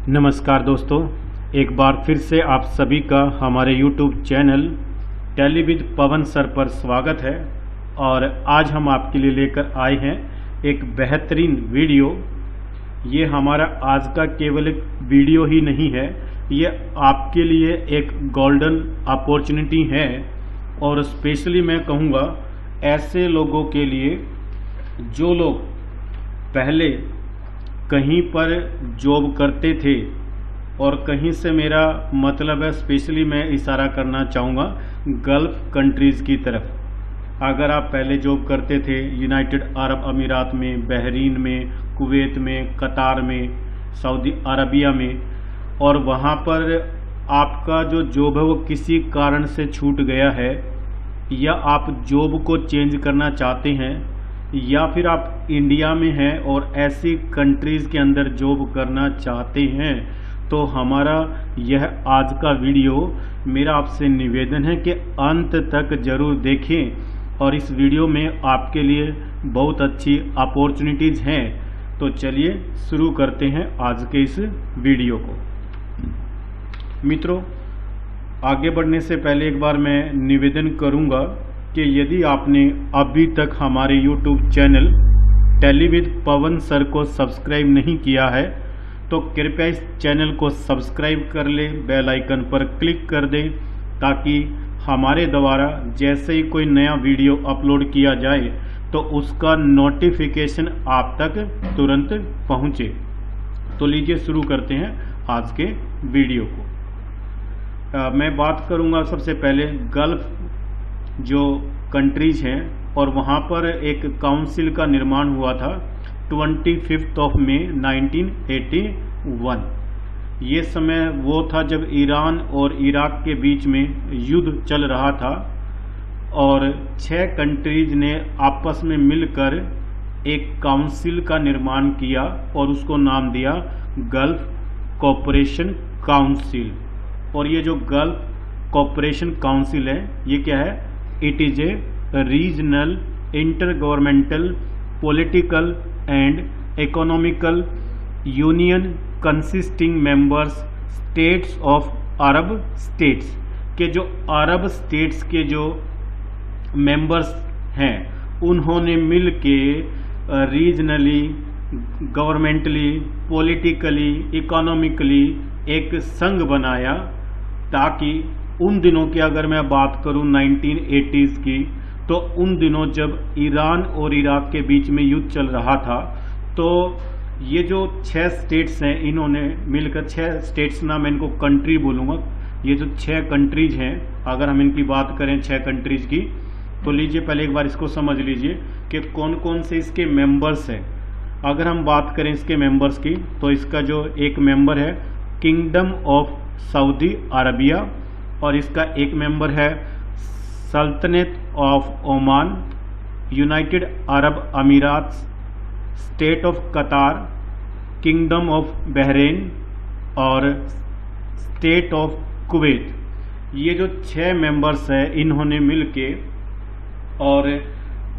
नमस्कार दोस्तों, एक बार फिर से आप सभी का हमारे YouTube channel Tally with Pawan sir पर स्वागत है। और आज हम आपके लिए लेकर आए हैं एक बेहतरीन वीडियो। ये हमारा आज का केवल एक वीडियो ही नहीं है, ये आपके लिए एक गोल्डन अपॉर्चुनिटी है। और स्पेशली मैं कहूँगा ऐसे लोगों के लिए जो लोग पहले कहीं पर जॉब करते थे, और कहीं से मेरा मतलब है स्पेशली मैं इशारा करना चाहूँगा गल्फ़ कंट्रीज़ की तरफ। अगर आप पहले जॉब करते थे यूनाइटेड अरब अमीरात में, बहरीन में, कुवैत में, कतार में, सऊदी अरबिया में, और वहाँ पर आपका जो जॉब है वो किसी कारण से छूट गया है, या आप जॉब को चेंज करना चाहते हैं, या फिर आप इंडिया में हैं और ऐसी कंट्रीज़ के अंदर जॉब करना चाहते हैं, तो हमारा यह आज का वीडियो मेरा आपसे निवेदन है कि अंत तक ज़रूर देखें। और इस वीडियो में आपके लिए बहुत अच्छी अपॉर्चुनिटीज़ हैं। तो चलिए शुरू करते हैं आज के इस वीडियो को। मित्रों, आगे बढ़ने से पहले एक बार मैं निवेदन करूंगा कि यदि आपने अभी तक हमारे YouTube channel Tally with Pawan sir को सब्सक्राइब नहीं किया है तो कृपया इस चैनल को सब्सक्राइब कर लें, बेल आइकन पर क्लिक कर दें, ताकि हमारे द्वारा जैसे ही कोई नया वीडियो अपलोड किया जाए तो उसका नोटिफिकेशन आप तक तुरंत पहुंचे। तो लीजिए शुरू करते हैं आज के वीडियो को। मैं बात करूंगा सबसे पहले गल्फ़ जो कंट्रीज हैं, और वहाँ पर एक काउंसिल का निर्माण हुआ था 25 मई 1981। ये समय वो था जब ईरान और इराक के बीच में युद्ध चल रहा था, और 6 कंट्रीज ने आपस में मिलकर एक काउंसिल का निर्माण किया और उसको नाम दिया गल्फ़ कोऑपरेशन काउंसिल। और ये जो गल्फ़ कोऑपरेशन काउंसिल है, ये क्या है? It is a regional intergovernmental political and economical union consisting members states of Arab states के जो अरब स्टेट्स के जो मेंबर्स हैं उन्होंने मिल के रीजनली, गवर्नमेंटली, पॉलिटिकली, इकोनॉमिकली एक संघ बनाया, ताकि उन दिनों की अगर मैं बात करूं 1980s की, तो उन दिनों जब ईरान और इराक के बीच में युद्ध चल रहा था, तो ये जो 6 स्टेट्स हैं इन्होंने मिलकर, 6 स्टेट्स ना मैं इनको कंट्री बोलूँगा, ये जो 6 कंट्रीज हैं अगर हम इनकी बात करें 6 कंट्रीज की, तो लीजिए पहले एक बार इसको समझ लीजिए कि कौन कौन से इसके मेंबर्स हैं। अगर हम बात करें इसके मेंबर्स की, तो इसका जो एक मेंबर है किंगडम ऑफ सऊदी अरबिया, और इसका एक मेंबर है सल्तनत ऑफ ओमान, यूनाइटेड अरब अमीरात, स्टेट ऑफ कतार, किंगडम ऑफ बहरीन और स्टेट ऑफ कुवैत। ये जो 6 मेंबर्स हैं इन्होंने मिलके और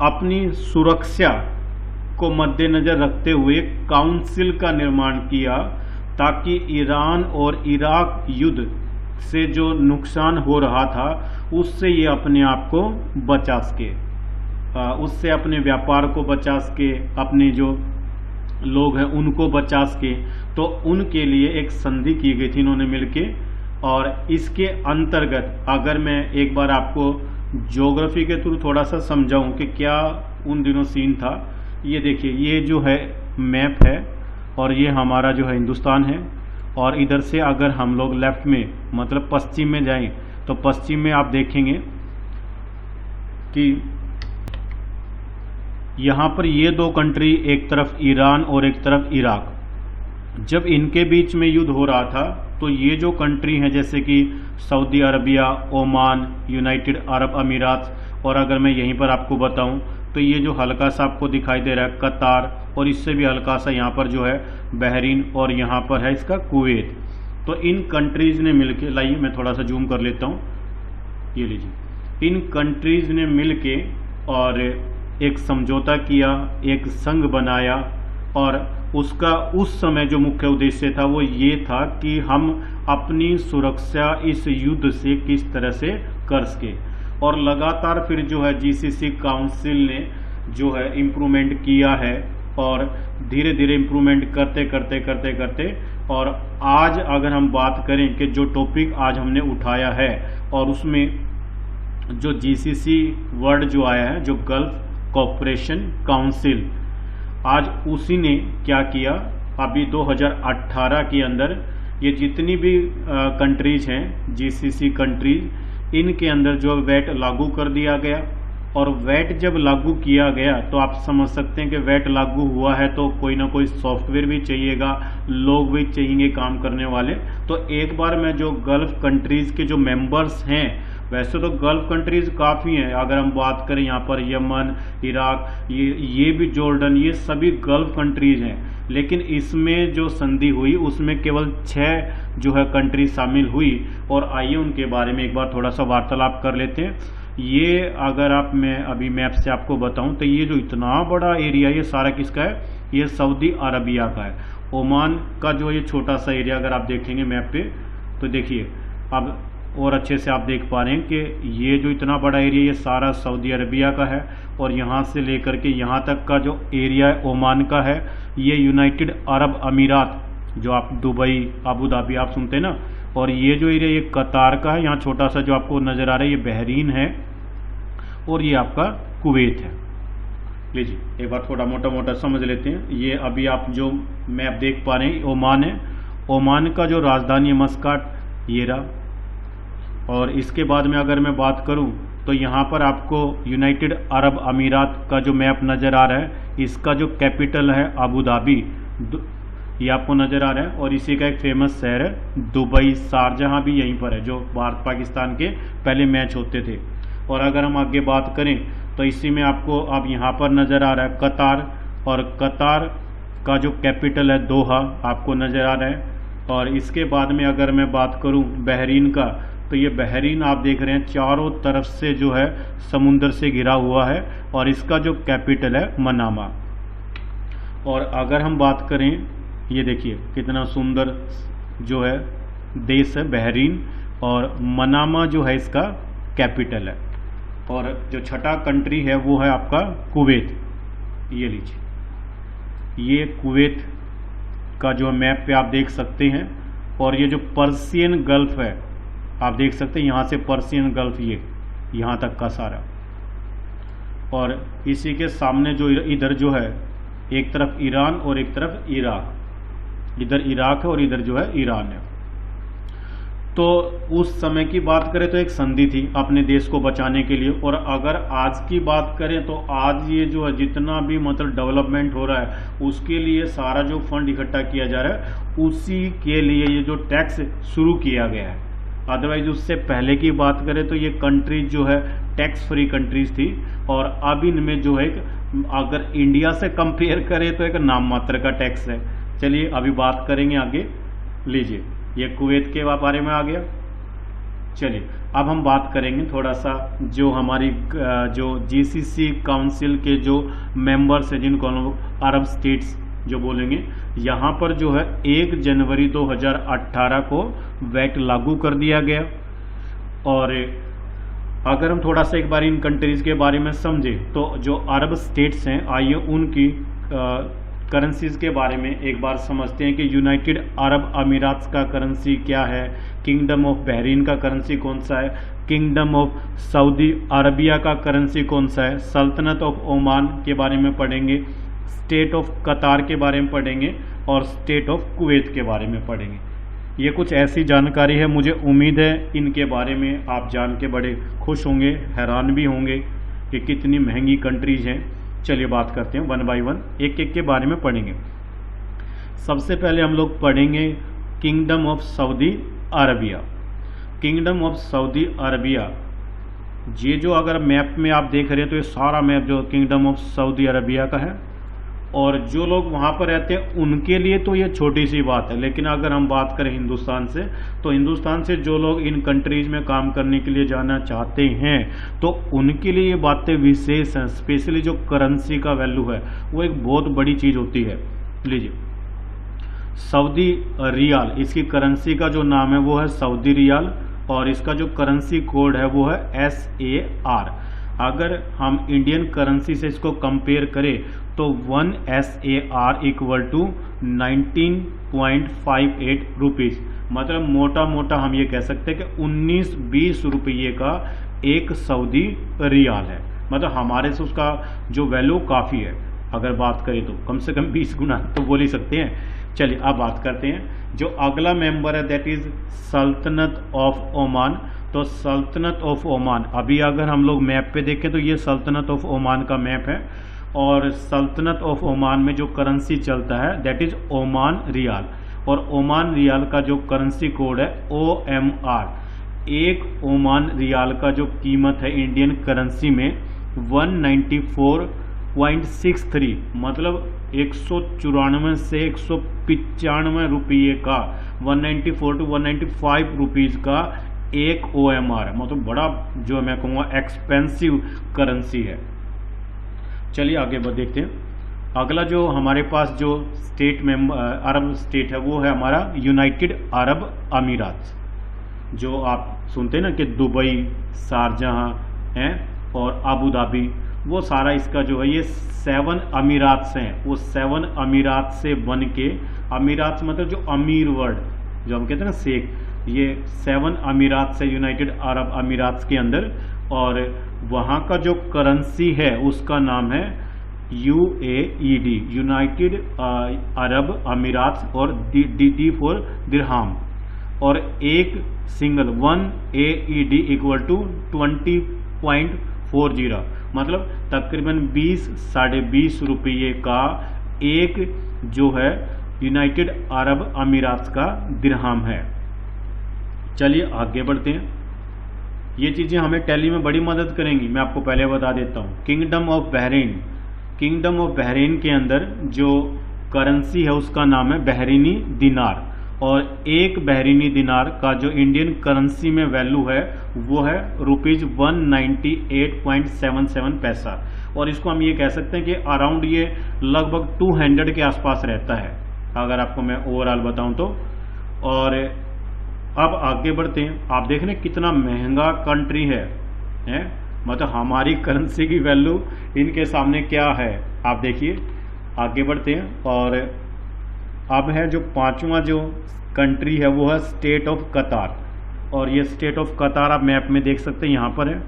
अपनी सुरक्षा को मद्देनज़र रखते हुए काउंसिल का निर्माण किया, ताकि ईरान और इराक युद्ध से जो नुकसान हो रहा था उससे ये अपने आप को बचा सके, उससे अपने व्यापार को बचा सके, अपने जो लोग हैं उनको बचा सके। तो उनके लिए एक संधि की गई थी इन्होंने मिलके। और इसके अंतर्गत अगर मैं एक बार आपको ज्योग्राफी के थ्रू थोड़ा सा समझाऊं कि क्या उन दिनों सीन था, ये देखिए, ये जो है मैप है, और ये हमारा जो है हिंदुस्तान है, और इधर से अगर हम लोग लेफ्ट में मतलब पश्चिम में जाएं तो पश्चिम में आप देखेंगे कि यहाँ पर ये 2 कंट्री, एक तरफ ईरान और एक तरफ इराक, जब इनके बीच में युद्ध हो रहा था तो ये जो कंट्री हैं जैसे कि Saudi Arabia, Oman, United Arab अमीरात, और अगर मैं यहीं पर आपको बताऊं तो ये जो हल्का सा आपको दिखाई दे रहा है कतार, और इससे भी हल्का सा यहाँ पर जो है बहरीन, और यहाँ पर है इसका कुवैत। तो इन कंट्रीज़ ने मिलके, लाइए मैं थोड़ा सा जूम कर लेता हूँ, ये लीजिए, इन कंट्रीज़ ने मिलके और एक समझौता किया, एक संघ बनाया, और उसका उस समय जो मुख्य उद्देश्य था वो ये था कि हम अपनी सुरक्षा इस युद्ध से किस तरह से कर सके। और लगातार फिर जो है जीसीसी काउंसिल ने जो है इम्प्रूवमेंट किया है और धीरे धीरे इम्प्रूवमेंट करते करते करते करते और आज अगर हम बात करें कि जो टॉपिक आज हमने उठाया है और उसमें जो जीसीसी वर्ड जो आया है, जो गल्फ कोऑपरेशन काउंसिल, आज उसी ने क्या किया, अभी 2018 के अंदर ये जितनी भी कंट्रीज हैं जीसीसी कंट्रीज, इनके अंदर जो वैट लागू कर दिया गया। और वैट जब लागू किया गया तो आप समझ सकते हैं कि वैट लागू हुआ है तो कोई ना कोई सॉफ्टवेयर भी चाहिएगा, लोग भी चाहिए काम करने वाले। तो एक बार में जो गल्फ कंट्रीज के जो मेंबर्स हैं, वैसे तो गल्फ कंट्रीज काफ़ी हैं, अगर हम बात करें यहाँ पर यमन, इराक, ये भी जॉर्डन, ये सभी गल्फ कंट्रीज हैं। लेकिन इसमें जो संधि हुई उसमें केवल 6 जो है कंट्री शामिल हुई। और आइए उनके बारे में एक बार थोड़ा सा वार्तालाप कर लेते हैं। ये अगर आप मैं अभी मैप से आपको बताऊं तो ये जो इतना बड़ा एरिया, ये सारा किसका है, ये सऊदी अरबिया का है। ओमान का जो ये छोटा सा एरिया अगर आप देखेंगे मैप पे तो देखिए अब और अच्छे से आप देख पा रहे हैं कि ये जो इतना बड़ा एरिया ये सारा सऊदी अरबिया का है। और यहाँ से लेकर के यहाँ तक का जो एरिया है ओमान का है, ये यूनाइटेड अरब अमीरात, जो आप दुबई, अबू धाबी आप सुनते हैं ना, और ये जो एरिया ये कतार का है। यहाँ छोटा सा जो आपको नज़र आ रहा है ये बहरीन है और ये आपका कुवैत है। लीजिए एक बार थोड़ा मोटा मोटा समझ लेते हैं। ये अभी आप जो मैप देख पा रहे हैं ओमान है, ओमान का जो राजधानी मस्काट ये रहा। और इसके बाद में अगर मैं बात करूं तो यहाँ पर आपको यूनाइटेड अरब अमीरात का जो मैप नज़र आ रहा है, इसका जो कैपिटल है अबू धाबी, ये आपको नज़र आ रहा है। और इसी का एक फेमस शहर है दुबई, शारजहां भी यहीं पर है, जो भारत पाकिस्तान के पहले मैच होते थे। और अगर हम आगे बात करें तो इसी में आपको अब यहाँ पर नज़र आ रहा है कतार, और कतार का जो कैपिटल है दोहा आपको नज़र आ रहा है। और इसके बाद में अगर मैं बात करूँ बहरीन का, तो ये बहरीन आप देख रहे हैं चारों तरफ से जो है समुंदर से घिरा हुआ है और इसका जो कैपिटल है मनामा। और अगर हम बात करें, ये देखिए कितना सुंदर जो है देश है बहरीन, और मनामा जो है इसका कैपिटल है। और जो छठा कंट्री है वो है आपका कुवैत। ये लीजिए, ये कुवैत का जो मैप पे आप देख सकते हैं। और ये जो पर्सियन गल्फ है आप देख सकते हैं, यहाँ से पर्सियन गल्फ ये यहाँ तक का सारा। और इसी के सामने जो इधर जो है एक तरफ ईरान और एक तरफ इराक, इधर इराक है और इधर जो है ईरान है। तो उस समय की बात करें तो एक संधि थी अपने देश को बचाने के लिए। और अगर आज की बात करें तो आज ये जो है जितना भी मतलब डेवलपमेंट हो रहा है उसके लिए सारा जो फंड इकट्ठा किया जा रहा है उसी के लिए ये जो टैक्स शुरू किया गया है। अदरवाइज उससे पहले की बात करें तो ये कंट्रीज जो है टैक्स फ्री कंट्रीज थी। और अब इनमें जो है अगर इंडिया से कंपेयर करें तो एक नाम मात्र का टैक्स है। चलिए अभी बात करेंगे आगे। लीजिए ये कुवैत के बारे में आ गया। चलिए अब हम बात करेंगे थोड़ा सा जो हमारी जो जीसीसी काउंसिल के जो मेंबर्स हैं, जिनको हम लोग अरब स्टेट्स जो बोलेंगे, यहाँ पर जो है 1 जनवरी 2018 को वैट लागू कर दिया गया। और अगर हम थोड़ा सा एक बार इन कंट्रीज के बारे में समझें तो जो अरब स्टेट्स हैं, आइए उनकी करेंसीज के बारे में एक बार समझते हैं कि यूनाइटेड अरब अमीरात का करेंसी क्या है, किंगडम ऑफ बहरीन का करेंसी कौन सा है, किंगडम ऑफ सऊदी अरबिया का करेंसी कौन सा है, सल्तनत ऑफ ओमान के बारे में पढ़ेंगे, स्टेट ऑफ कतार के बारे में पढ़ेंगे और स्टेट ऑफ कुवैत के बारे में पढ़ेंगे। ये कुछ ऐसी जानकारी है, मुझे उम्मीद है इनके बारे में आप जान के बड़े खुश होंगे, हैरान भी होंगे कि कितनी महंगी कंट्रीज हैं। चलिए बात करते हैं वन बाय वन, एक एक के बारे में पढ़ेंगे। सबसे पहले हम लोग पढ़ेंगे kingdom of Saudi Arabia. Kingdom of Saudi Arabia, ये जो अगर मैप में आप देख रहे हैं तो ये सारा मैप जो किंगडम ऑफ सऊदी अरबिया का है। और जो लोग वहाँ पर रहते हैं उनके लिए तो ये छोटी सी बात है, लेकिन अगर हम बात करें हिंदुस्तान से, तो हिंदुस्तान से जो लोग इन कंट्रीज में काम करने के लिए जाना चाहते हैं तो उनके लिए ये बातें विशेष हैं। स्पेशली जो करेंसी का वैल्यू है वो एक बहुत बड़ी चीज़ होती है। लीजिए, सऊदी रियाल, इसकी करेंसी का जो नाम है वो है सऊदी रियाल और इसका जो करेंसी कोड है वो है SAR। अगर हम इंडियन करेंसी से इसको कंपेयर करें तो 1 SAR इक्वल टू 19.58 रुपीज़, मतलब मोटा मोटा हम ये कह सकते हैं कि 19-20 रुपये का एक सऊदी रियाल है। मतलब हमारे से उसका जो वैल्यू काफ़ी है, अगर बात करें तो कम से कम 20 गुना तो बोल ही सकते हैं। चलिए अब बात करते हैं जो अगला मेंबर है, दैट इज़ सल्तनत ऑफ ओमान। तो सल्तनत ऑफ ओमान, अभी अगर हम लोग मैप पे देखें तो ये सल्तनत ऑफ ओमान का मैप है और सल्तनत ऑफ ओमान में जो करेंसी चलता है दैट इज़ ओमान रियाल और ओमान रियाल का जो करेंसी कोड है OMR। एक ओमान रियाल का जो कीमत है इंडियन करेंसी में 194.63, मतलब 194 से 195 रुपये का 194 टू 195 रुपीज़ का एक OMR है। मतलब बड़ा जो मैं कहूँगा एक्सपेंसिव करेंसी है। चलिए आगे देखते हैं। अगला जो हमारे पास जो स्टेट अरब स्टेट है वो है हमारा यूनाइटेड अरब अमीरात, जो आप सुनते हैं ना कि दुबई, शारजहाँ हैं और अबू धाबी, वो सारा इसका जो है ये 7 अमीरात से हैं। वो 7 अमीरात से बन के, अमीरात मतलब जो अमीर वर्ड जो हम कहते हैं ना शेख, ये 7 अमीरात से यूनाइटेड अरब अमीरात के अंदर, और वहाँ का जो करेंसी है उसका नाम है UAED, यूनाइटेड अरब अमीरात, और डी फॉर दिरहाम, और एक सिंगल 1 AED इक्वल टू 20.40, मतलब तकरीबन 20-20.5 रुपये का एक जो है यूनाइटेड अरब अमीरात का दिरहाम है। चलिए आगे बढ़ते हैं। ये चीज़ें हमें टैली में बड़ी मदद करेंगी, मैं आपको पहले बता देता हूँ। Kingdom of Bahrain, kingdom of Bahrain के अंदर जो करेंसी है उसका नाम है बहरीनी दिनार, और एक बहरीनी दिनार का जो इंडियन करेंसी में वैल्यू है वो है ₹198.77 पैसा, और इसको हम ये कह सकते हैं कि अराउंड ये लगभग 200 के आसपास रहता है, अगर आपको मैं ओवरऑल बताऊं तो। और अब आगे बढ़ते हैं। आप देख रहे हैं कितना महंगा कंट्री है? मतलब हमारी करेंसी की वैल्यू इनके सामने क्या है, आप देखिए। आगे बढ़ते हैं और अब है जो 5वां जो कंट्री है वो है स्टेट ऑफ कतार, और ये स्टेट ऑफ कतार आप मैप में देख सकते हैं, यहाँ पर है।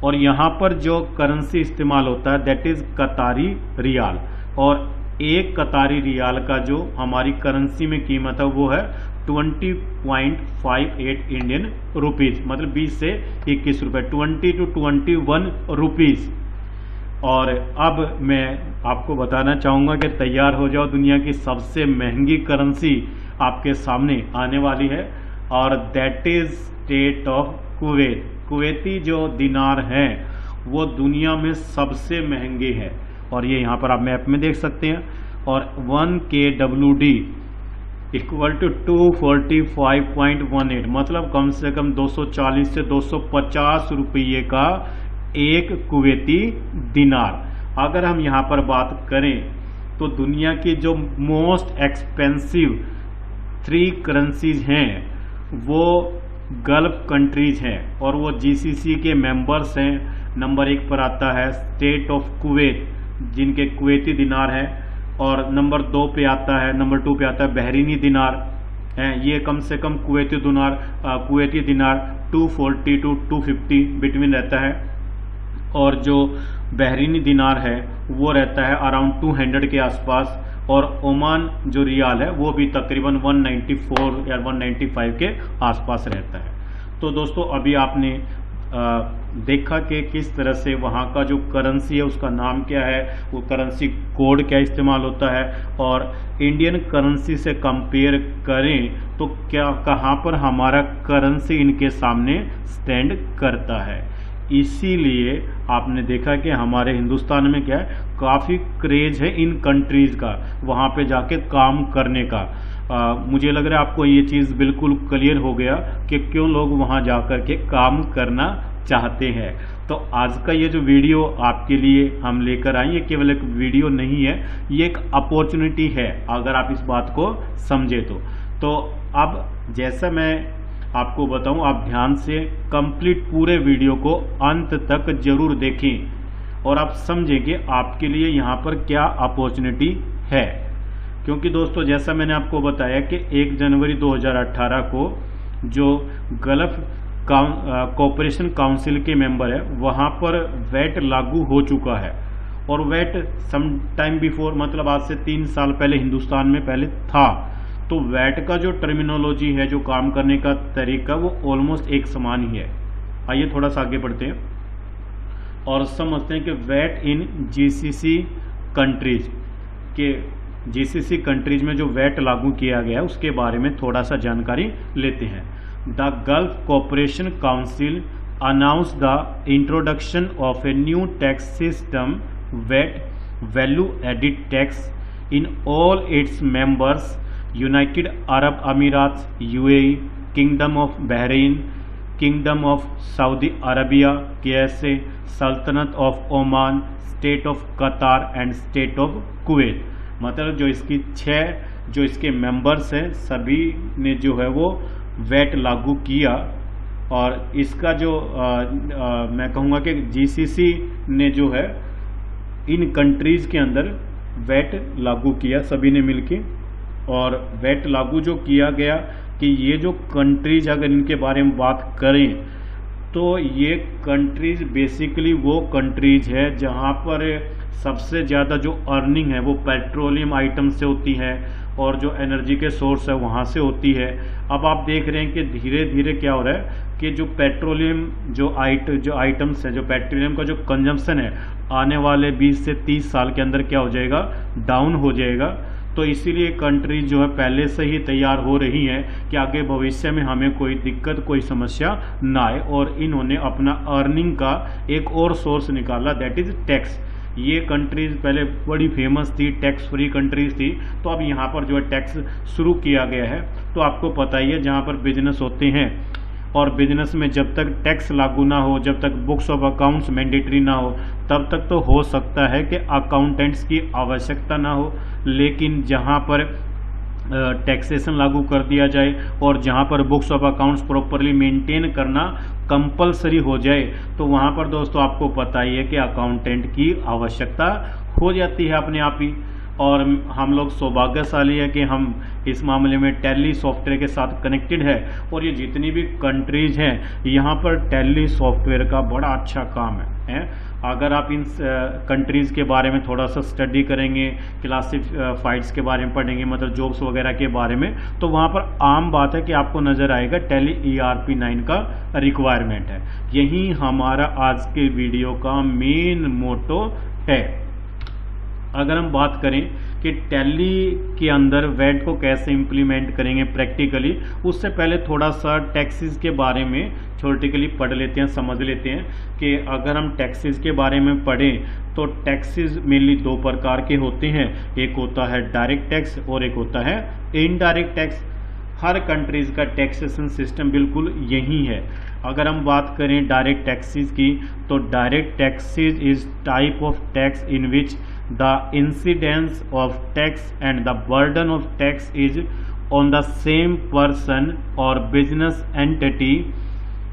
और यहाँ पर जो करेंसी इस्तेमाल होता है दैट इज़ कतारी रियाल, और एक कतारी रियाल का जो हमारी करेंसी में कीमत है वो है 20.58 इंडियन रुपीज़, मतलब 20 से 21 रुपये, 20 to 21 रुपीज़। और अब मैं आपको बताना चाहूँगा कि तैयार हो जाओ, दुनिया की सबसे महंगी करेंसी आपके सामने आने वाली है, और that is state of Kuwait. Kuwaiti जो दिनार हैं वो दुनिया में सबसे महंगे हैं, और ये यहाँ पर आप मैप में देख सकते हैं। और 1 KWD इक्वल टू 245.18, मतलब कम से कम 240 से 250 रुपये का एक कुवैती दिनार। अगर हम यहाँ पर बात करें तो दुनिया की जो मोस्ट एक्सपेंसिव 3 करेंसीज हैं वो गल्फ कंट्रीज हैं, और वो GCC के मेंबर्स हैं। नंबर 1 पर आता है स्टेट ऑफ कुवैत, जिनके कुवैती दिनार है, और नंबर 2 पे आता है, नंबर 2 पे आता है बहरीनी दिनार है। ये कम से कम कुवैती दिनार 240 to 250 बिटवीन रहता है, और जो बहरीनी दिनार है वो रहता है अराउंड 200 के आसपास, और ओमान जो रियाल है वो भी तकरीबन 194 या 195 के आसपास रहता है। तो दोस्तों अभी आपने देखा कि किस तरह से वहाँ का जो करेंसी है उसका नाम क्या है, वो करेंसी कोड क्या इस्तेमाल होता है, और इंडियन करेंसी से कंपेयर करें तो क्या कहाँ पर हमारा करेंसी इनके सामने स्टैंड करता है। इसीलिए आपने देखा कि हमारे हिंदुस्तान में क्या है, काफ़ी क्रेज है इन कंट्रीज़ का वहाँ पे जाके काम करने का। मुझे लग रहा है आपको ये चीज़ बिल्कुल क्लियर हो गया कि क्यों लोग वहाँ जा कर के काम करना चाहते हैं। तो आज का ये जो वीडियो आपके लिए हम लेकर आए, ये केवल एक वीडियो नहीं है, ये एक अपॉर्चुनिटी है अगर आप इस बात को समझे तो अब जैसा मैं आपको बताऊं, आप ध्यान से कंप्लीट पूरे वीडियो को अंत तक जरूर देखें और आप समझें कि आपके लिए यहाँ पर क्या अपॉर्चुनिटी है। क्योंकि दोस्तों जैसा मैंने आपको बताया कि 1 जनवरी 2018 को जो गल्फ कोऑपरेशन काउंसिल के मेंबर है वहाँ पर वैट लागू हो चुका है। और वैट सम टाइम बिफोर, मतलब आज से 3 साल पहले हिंदुस्तान में पहले था। तो वैट का जो टर्मिनोलॉजी है, जो काम करने का तरीका, वो ऑलमोस्ट एक समान ही है। आइए थोड़ा सा आगे बढ़ते हैं और समझते हैं कि वैट इन जीसीसी कंट्रीज के जीसीसी कंट्रीज में जो वैट लागू किया गया है उसके बारे में थोड़ा सा जानकारी लेते हैं। The Gulf cooperation council announce the introduction of a new tax system, VAT, value added tax, in all its members, United Arab Emirates UAE, kingdom of Bahrain, kingdom of Saudi Arabia, KSA, सल्तनत of Oman, state of Qatar and state of Kuwait. मतलब जो इसकी 6 जो इसके members हैं सभी ने जो है वो वैट लागू किया। और इसका जो मैं कहूँगा कि GCC ने जो है इन कंट्रीज़ के अंदर वैट लागू किया सभी ने मिलके। और वैट लागू जो किया गया कि ये जो कंट्रीज, अगर इनके बारे में बात करें तो ये कंट्रीज बेसिकली वो कंट्रीज है जहाँ पर सबसे ज़्यादा जो अर्निंग है वो पेट्रोलियम आइटम से होती है और जो एनर्जी के सोर्स है वहाँ से होती है। अब आप देख रहे हैं कि धीरे धीरे क्या हो रहा है कि जो पेट्रोलियम जो आइटम्स है, जो पेट्रोलियम का जो कंजम्पशन है आने वाले 20 से 30 साल के अंदर क्या हो जाएगा, डाउन हो जाएगा। तो इसीलिए कंट्री जो है पहले से ही तैयार हो रही हैं कि आगे भविष्य में हमें कोई दिक्कत, कोई समस्या ना आए। और इन्होंने अपना अर्निंग का एक और सोर्स निकाला, दैट इज टैक्स। ये कंट्रीज पहले बड़ी फेमस थी, टैक्स फ्री कंट्रीज थी, तो अब यहाँ पर जो है टैक्स शुरू किया गया है। तो आपको पता ही है जहाँ पर बिजनेस होते हैं और बिजनेस में जब तक टैक्स लागू ना हो, जब तक बुक्स ऑफ अकाउंट्स मैंडेटरी ना हो, तब तक तो हो सकता है कि अकाउंटेंट्स की आवश्यकता ना हो। लेकिन जहां पर टैक्सेशन लागू कर दिया जाए और जहां पर books of accounts properly maintain करना कंपलसरी हो जाए, तो वहां पर दोस्तों आपको पता ही है कि अकाउंटेंट की आवश्यकता हो जाती है अपने आप ही। और हम लोग सौभाग्यशाली है कि हम इस मामले में टैली सॉफ्टवेयर के साथ कनेक्टेड है। और ये जितनी भी कंट्रीज हैं यहाँ पर टैली सॉफ्टवेयर का बड़ा अच्छा काम है। अगर आप इन कंट्रीज़ के बारे में थोड़ा सा स्टडी करेंगे, क्लासिफाइड्स के बारे में पढ़ेंगे, मतलब जॉब्स वगैरह के बारे में, तो वहाँ पर आम बात है कि आपको नज़र आएगा टैली ERP9 का रिक्वायरमेंट है। यही हमारा आज के वीडियो का मेन मोटो है। अगर हम बात करें कि टैली के अंदर वैट को कैसे इम्प्लीमेंट करेंगे प्रैक्टिकली, उससे पहले थोड़ा सा टैक्सेस के बारे में थ्योरेटिकली पढ़ लेते हैं, समझ लेते हैं कि अगर हम टैक्सेस के बारे में पढ़ें तो टैक्सेस मेनली 2 प्रकार के होते हैं। एक होता है डायरेक्ट टैक्स और एक होता है इनडायरेक्ट टैक्स। हर कंट्रीज का टैक्सेशन सिस्टम बिल्कुल यही है। अगर हम बात करें डायरेक्ट टैक्सेस की, तो direct taxes is type of tax in which the incidence of tax and the burden of tax is on the same person or business entity।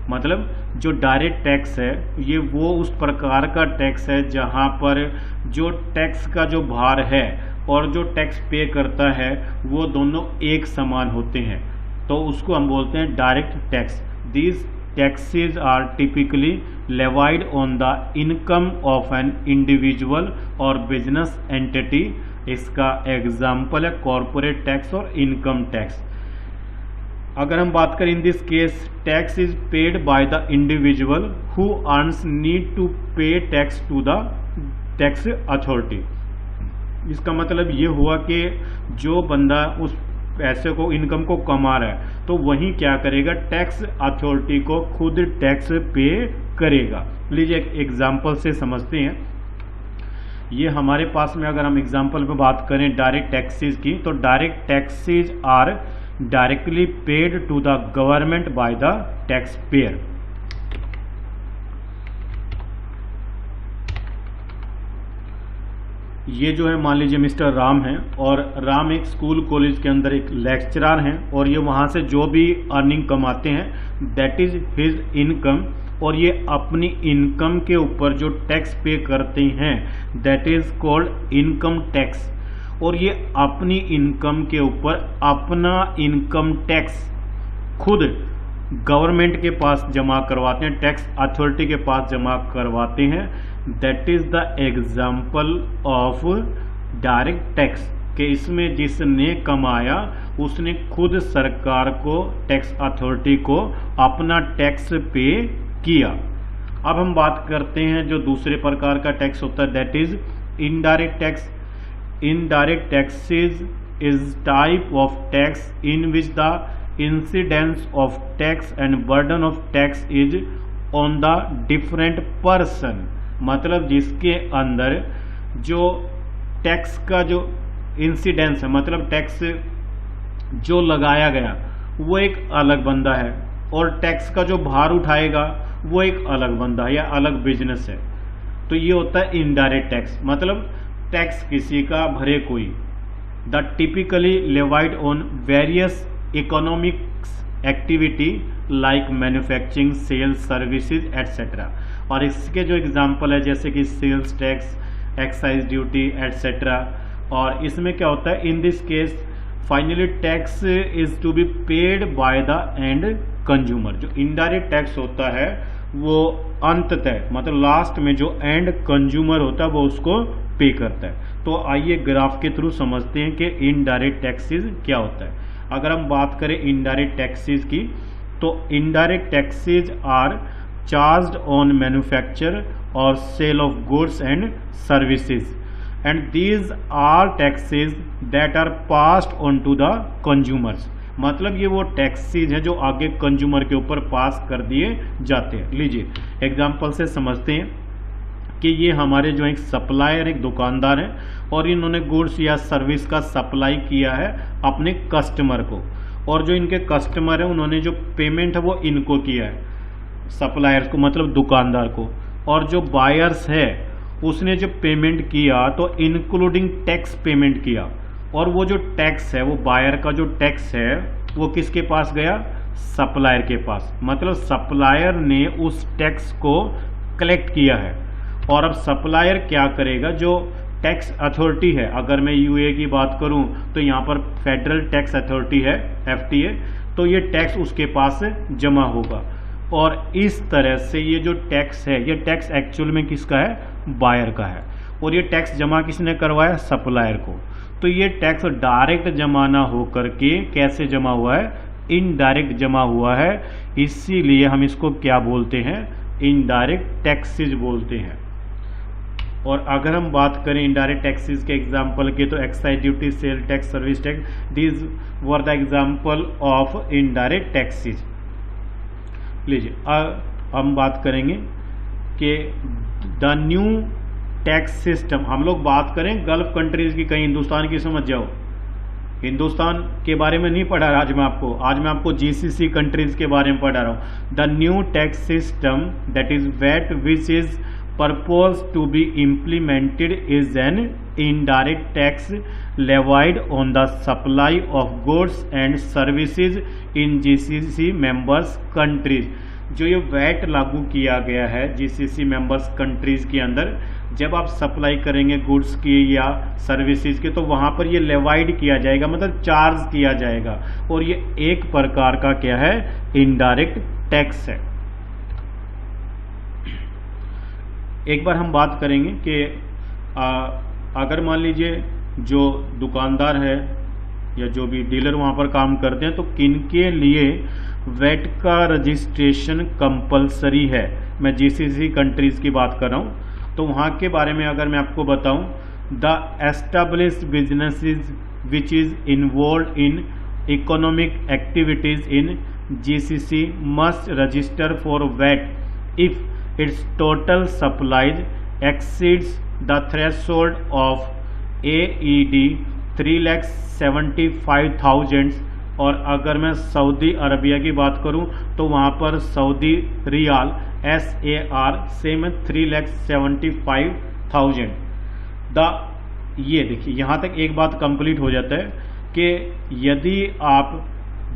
मतलब जो डायरेक्ट टैक्स है ये वो उस प्रकार का टैक्स है जहाँ पर जो टैक्स का जो भार है और जो टैक्स पे करता है वो दोनों एक समान होते हैं, तो उसको हम बोलते हैं direct tax. These taxes are typically levied on the income of an individual or business entity। इसका एग्जाम्पल है कॉरपोरेट टैक्स और इनकम टैक्स। अगर हम बात करें in this case, tax is paid by the individual who earns need to pay tax to the tax authority. इसका मतलब ये हुआ कि जो बंदा उस पैसे को, इनकम को कमा रहा है, तो वही क्या करेगा, टैक्स अथॉरिटी को खुद टैक्स पे करेगा। लीजिए एक एग्जांपल से समझते हैं। ये हमारे पास में अगर हम एग्जांपल पे बात करें डायरेक्ट टैक्सेस की, तो direct taxes are directly paid to the government by the tax payer. ये जो है मान लीजिए मिस्टर राम हैं और राम एक स्कूल कॉलेज के अंदर एक लेक्चरर हैं और ये वहाँ से जो भी अर्निंग कमाते हैं दैट इज हिज इनकम, और ये अपनी इनकम के ऊपर जो टैक्स पे करते हैं that is called income tax. और ये अपनी इनकम के ऊपर अपना इनकम टैक्स खुद गवर्नमेंट के पास जमा करवाते हैं, टैक्स अथॉरिटी के पास जमा करवाते हैं। That is the example of direct tax कि इसमें जिसने कमाया उसने खुद सरकार को, टैक्स अथॉरिटी को अपना टैक्स पे किया। अब हम बात करते हैं जो दूसरे प्रकार का टैक्स होता है that is indirect tax. Indirect taxes is type of tax in which the incidence of tax and burden of tax is on the different person, मतलब जिसके अंदर जो टैक्स का जो इंसिडेंस है, मतलब टैक्स जो लगाया गया वो एक अलग बंदा है और टैक्स का जो भार उठाएगा वो एक अलग बंदा है या अलग बिजनेस है। तो ये होता है इनडायरेक्ट टैक्स, मतलब टैक्स किसी का भरे कोई। The typically levied on various economics activity like manufacturing, sales, services etcetera. और इसके जो एग्जांपल है जैसे कि sales tax, excise duty etcetera. और इसमें क्या होता है, in this case finally tax is to be paid by the end consumer. जो इनडायरेक्ट टैक्स होता है वो अंततः मतलब लास्ट में जो एंड कंज्यूमर होता है वो उसको पे करता है। तो आइए ग्राफ के थ्रू समझते हैं कि इनडायरेक्ट टैक्सेस क्या होता है। अगर हम बात करें इनडायरेक्ट टैक्सेस की तो indirect taxes are charged on manufacture और sale of goods and services and these are taxes that are passed on to the consumers. मतलब ये वो टैक्सेस हैं जो आगे कंज्यूमर के ऊपर पास कर दिए जाते हैं। लीजिए एग्जांपल से समझते हैं कि ये हमारे जो एक सप्लायर, एक दुकानदार हैं और इन्होंने गुड्स या सर्विस का सप्लाई किया है अपने कस्टमर को, और जो इनके कस्टमर है उन्होंने जो पेमेंट है वो इनको किया है, सप्लायर्स को मतलब दुकानदार को। और जो बायर्स है उसने जो पेमेंट किया तो इंक्लूडिंग टैक्स पेमेंट किया, और वो जो टैक्स है वो बायर का जो टैक्स है वो किसके पास गया, सप्लायर के पास। मतलब सप्लायर ने उस टैक्स को कलेक्ट किया है। और अब सप्लायर क्या करेगा, जो टैक्स अथॉरिटी है, अगर मैं यूए की बात करूं तो यहाँ पर फेडरल टैक्स अथॉरिटी है एफटीए, तो ये टैक्स उसके पास जमा होगा। और इस तरह से ये जो टैक्स है ये टैक्स एक्चुअल में किसका है, बायर का है, और ये टैक्स जमा किसने करवाया, सप्लायर को। तो ये टैक्स डायरेक्ट जमा ना होकर के कैसे जमा हुआ है, इनडायरेक्ट जमा हुआ है। इसीलिए हम इसको क्या बोलते हैं, इनडायरेक्ट टैक्सेस बोलते हैं। और अगर हम बात करें इनडायरेक्ट टैक्सेस के एग्जांपल के तो excise duty, sale tax, service tax, these were the example of indirect taxes. लीजिए हम बात करेंगे कि द न्यू टैक्स सिस्टम। हम लोग बात करें गल्फ कंट्रीज की, कहीं हिंदुस्तान की समझ जाओ। हिंदुस्तान के बारे में नहीं पढ़ा रहा आज मैं आपको जीसीसी कंट्रीज के बारे में पढ़ा रहा हूँ। The new tax system that is VAT which is purpose to be implemented is an indirect tax levied on the supply of goods and services in GCC members countries। जो ये VAT लागू किया गया है जीसीसी मेंबर्स कंट्रीज के अंदर, जब आप सप्लाई करेंगे गुड्स की या सर्विसेज के तो वहां पर ये लेवाइड किया जाएगा, मतलब चार्ज किया जाएगा, और ये एक प्रकार का क्या है, इनडायरेक्ट टैक्स है। एक बार हम बात करेंगे कि अगर मान लीजिए जो दुकानदार है या जो भी डीलर वहाँ पर काम करते हैं तो किनके लिए वैट का रजिस्ट्रेशन कंपलसरी है। मैं जीसीसी कंट्रीज की बात कर रहा हूँ, तो वहाँ के बारे में अगर मैं आपको बताऊँ, the established businesses which is involve in economic activities in GCC must register for VAT if its total supplies exceeds the threshold of AED 3,75,000। और अगर मैं सऊदी अरबिया की बात करूं तो वहां पर Saudi riyal SAR same 3,75,000। The ये देखिए यहाँ तक एक बात कंप्लीट हो जाता है कि यदि आप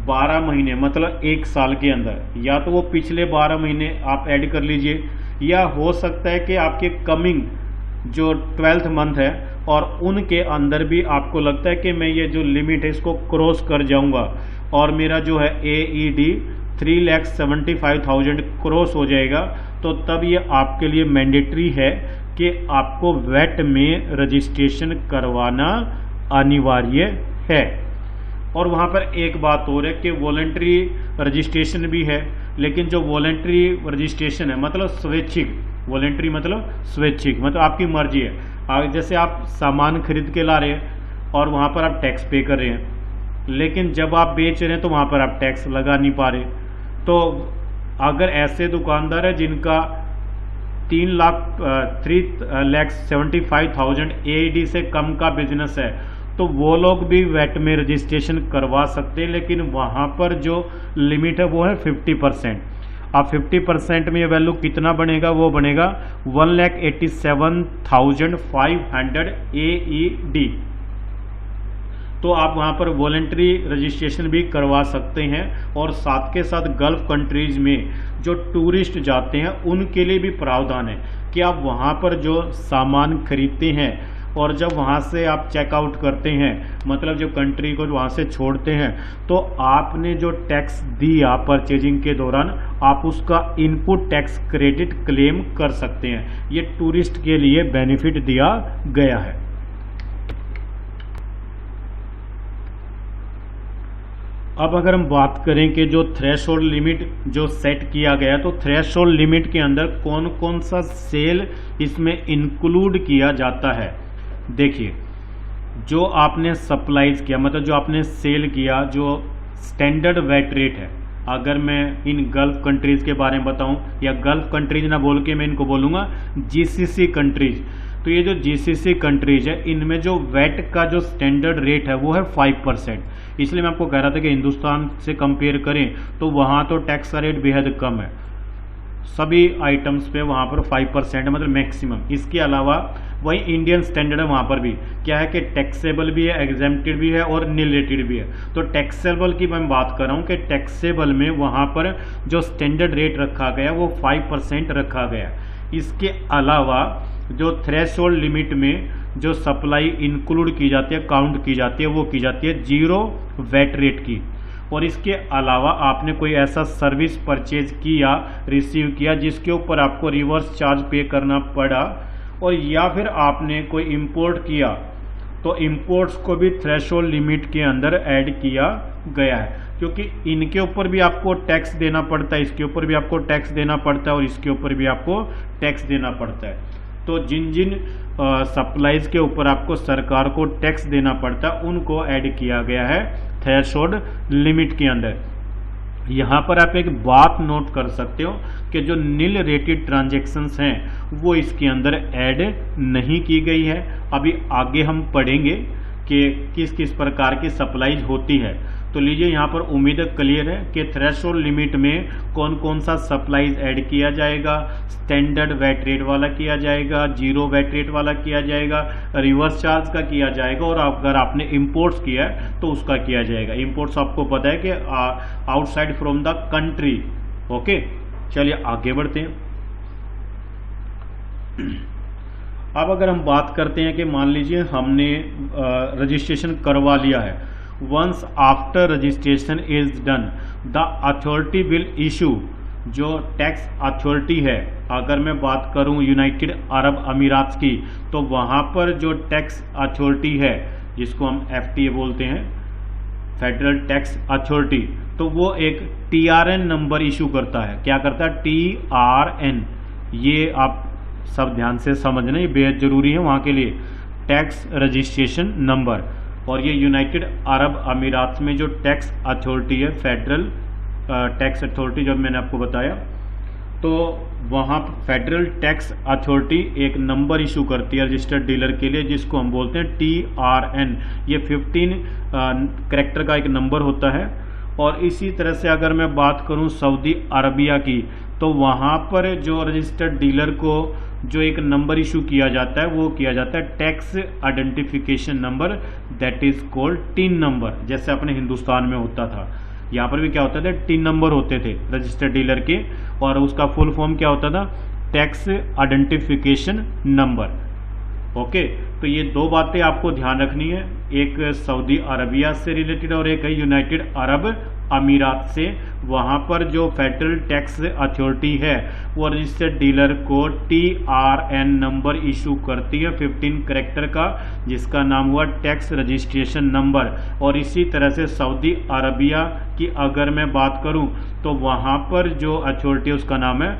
12 महीने मतलब 1 साल के अंदर, या तो वो पिछले 12 महीने आप ऐड कर लीजिए, या हो सकता है कि आपके कमिंग जो 12th मंथ है और उनके अंदर भी आपको लगता है कि मैं ये जो लिमिट है इसको क्रॉस कर जाऊंगा और मेरा जो है AED 3,75,000 क्रॉस हो जाएगा, तो तब ये आपके लिए मैंडेटरी है कि आपको वैट में रजिस्ट्रेशन करवाना अनिवार्य है। और वहाँ पर एक बात और है कि वॉलंटरी रजिस्ट्रेशन भी है, लेकिन जो वॉलंटरी रजिस्ट्रेशन है मतलब स्वैच्छिक, वॉलंटरी मतलब स्वैच्छिक, मतलब आपकी मर्जी है। जैसे आप सामान खरीद के ला रहे हैं और वहाँ पर आप टैक्स पे कर रहे हैं, लेकिन जब आप बेच रहे हैं तो वहाँ पर आप टैक्स लगा नहीं पा रहे। तो अगर ऐसे दुकानदार है जिनका 3,75,000 AED से कम का बिजनेस है, तो वो लोग भी वैट में रजिस्ट्रेशन करवा सकते हैं, लेकिन वहाँ पर जो लिमिट है वो है 50%। अब 50% में ये वैल्यू कितना बनेगा, वो बनेगा 1,87,500 AED। तो आप वहाँ पर वॉलंटरी रजिस्ट्रेशन भी करवा सकते हैं। और साथ के साथ गल्फ कंट्रीज में जो टूरिस्ट जाते हैं उनके लिए भी प्रावधान है कि आप वहाँ पर जो सामान खरीदते हैं और जब वहाँ से आप चेकआउट करते हैं, मतलब जो कंट्री को वहाँ से छोड़ते हैं, तो आपने जो टैक्स दिया परचेजिंग के दौरान, आप उसका इनपुट टैक्स क्रेडिट क्लेम कर सकते हैं। ये टूरिस्ट के लिए बेनिफिट दिया गया है। अब अगर हम बात करें कि जो थ्रेशोल्ड लिमिट जो सेट किया गया, तो थ्रेशोल्ड लिमिट के अंदर कौन कौन सा सेल इसमें इंक्लूड किया जाता है। देखिए, जो आपने सप्लाईज किया, मतलब जो आपने सेल किया, जो स्टैंडर्ड वैट रेट है, अगर मैं इन गल्फ कंट्रीज के बारे में बताऊं, या गल्फ कंट्रीज ना बोल के मैं इनको बोलूँगा GCC कंट्रीज, तो ये जो GCC कंट्रीज है इनमें जो वैट का जो स्टैंडर्ड रेट है वो है 5%। इसलिए मैं आपको कह रहा था कि हिंदुस्तान से कंपेयर करें तो वहाँ तो टैक्स का रेट बेहद कम है, सभी आइटम्स पे वहाँ पर 5% मतलब मैक्सिमम। इसके अलावा वही इंडियन स्टैंडर्ड है, वहाँ पर भी क्या है कि टैक्सेबल भी है, एग्जेम्प्टेड भी है और नील रेटेड भी है। तो टैक्सेबल की मैं बात कर रहा हूँ कि टैक्सेबल में वहाँ पर जो स्टैंडर्ड रेट रखा गया वो 5% रखा गया। इसके अलावा जो थ्रेशोल्ड लिमिट में जो सप्लाई इंक्लूड की जाती है, काउंट की जाती है, वो की जाती है 0 वैट रेट की। और इसके अलावा आपने कोई ऐसा सर्विस परचेज किया, रिसीव किया, जिसके ऊपर आपको रिवर्स चार्ज पे करना पड़ा, और या फिर आपने कोई इंपोर्ट किया, तो इंपोर्ट्स को भी थ्रेशोल्ड लिमिट के अंदर ऐड किया गया है, क्योंकि इनके ऊपर भी आपको टैक्स देना पड़ता है, इसके ऊपर भी आपको टैक्स देना पड़ता है और इसके ऊपर भी आपको टैक्स देना पड़ता है। तो जिन जिन सप्लाईज के ऊपर आपको सरकार को टैक्स देना पड़ता है उनको ऐड किया गया है थ्रेशोल्ड लिमिट के अंदर। यहाँ पर आप एक बात नोट कर सकते हो कि जो नील रेटेड ट्रांजैक्शंस हैं वो इसके अंदर ऐड नहीं की गई है। अभी आगे हम पढ़ेंगे कि किस किस प्रकार की सप्लाईज होती है। तो लीजिए, यहाँ पर उम्मीद क्लियर है कि थ्रेशोल्ड लिमिट में कौन कौन सा सप्लाईज ऐड किया जाएगा। स्टैंडर्ड वैट रेट वाला किया जाएगा, 0 वैट रेट वाला किया जाएगा, रिवर्स चार्ज का किया जाएगा, और अगर आपने इंपोर्ट्स किया है तो उसका किया जाएगा। इंपोर्ट्स आपको पता है कि outside from the country. Okay, चलिए आगे बढ़ते हैं। अब अगर हम बात करते हैं कि मान लीजिए हमने रजिस्ट्रेशन करवा लिया है, once after registration is done the authority will issue, जो टैक्स अथॉरिटी है, अगर मैं बात करूं यूनाइटेड अरब अमीरात की, तो वहां पर जो टैक्स अथॉरिटी है जिसको हम FTA बोलते हैं, फेडरल टैक्स अथॉरिटी, तो वो एक TRN नंबर इशू करता है। क्या करता है? TRN। ये आप सब ध्यान से समझना, ये बेहद जरूरी है वहाँ के लिए, टैक्स रजिस्ट्रेशन नंबर। और ये यूनाइटेड अरब अमीरात में जो टैक्स अथॉरिटी है, फेडरल टैक्स अथॉरिटी, जब मैंने आपको बताया, तो वहाँ फेडरल टैक्स अथॉरिटी एक नंबर इशू करती है रजिस्टर्ड डीलर के लिए, जिसको हम बोलते हैं TRN। ये 15 कैरेक्टर का एक नंबर होता है और इसी तरह से अगर मैं बात करूं सऊदी अरबिया की, तो वहाँ पर जो रजिस्टर्ड डीलर को जो एक नंबर इशू किया जाता है वो किया जाता है tax identification number, that is called tin number. जैसे अपने हिंदुस्तान में होता था, यहाँ पर भी क्या होता था, टिन नंबर होते थे रजिस्टर्ड डीलर के, और उसका फुल फॉर्म क्या होता था, टैक्स आइडेंटिफिकेशन नंबर। ओके, तो ये दो बातें आपको ध्यान रखनी है, एक सऊदी अरबिया से रिलेटेड और एक है यूनाइटेड अरब अमीरात से। वहाँ पर जो फेडरल टैक्स अथॉरिटी है वो रजिस्टर्ड डीलर को TRN नंबर इशू करती है 15 कैरेक्टर का, जिसका नाम हुआ टैक्स रजिस्ट्रेशन नंबर। और इसी तरह से सऊदी अरबिया की अगर मैं बात करूं तो वहाँ पर जो अथॉरिटी है उसका नाम है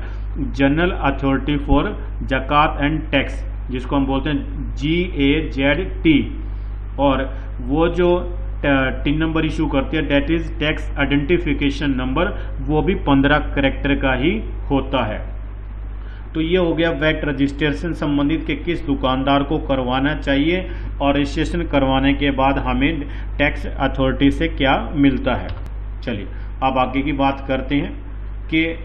जनरल अथॉरिटी फॉर ज़कात एंड टैक्स, जिसको हम बोलते हैं GAZT। और वो जो टिन नंबर इशू करती है that is tax identification number, वो भी 15 कैरेक्टर का ही होता है। तो ये हो गया वैट रजिस्ट्रेशन संबंधित कि किस दुकानदार को करवाना चाहिए और रजिस्ट्रेशन करवाने के बाद हमें टैक्स अथॉरिटी से क्या मिलता है। चलिए अब आगे की बात करते हैं कि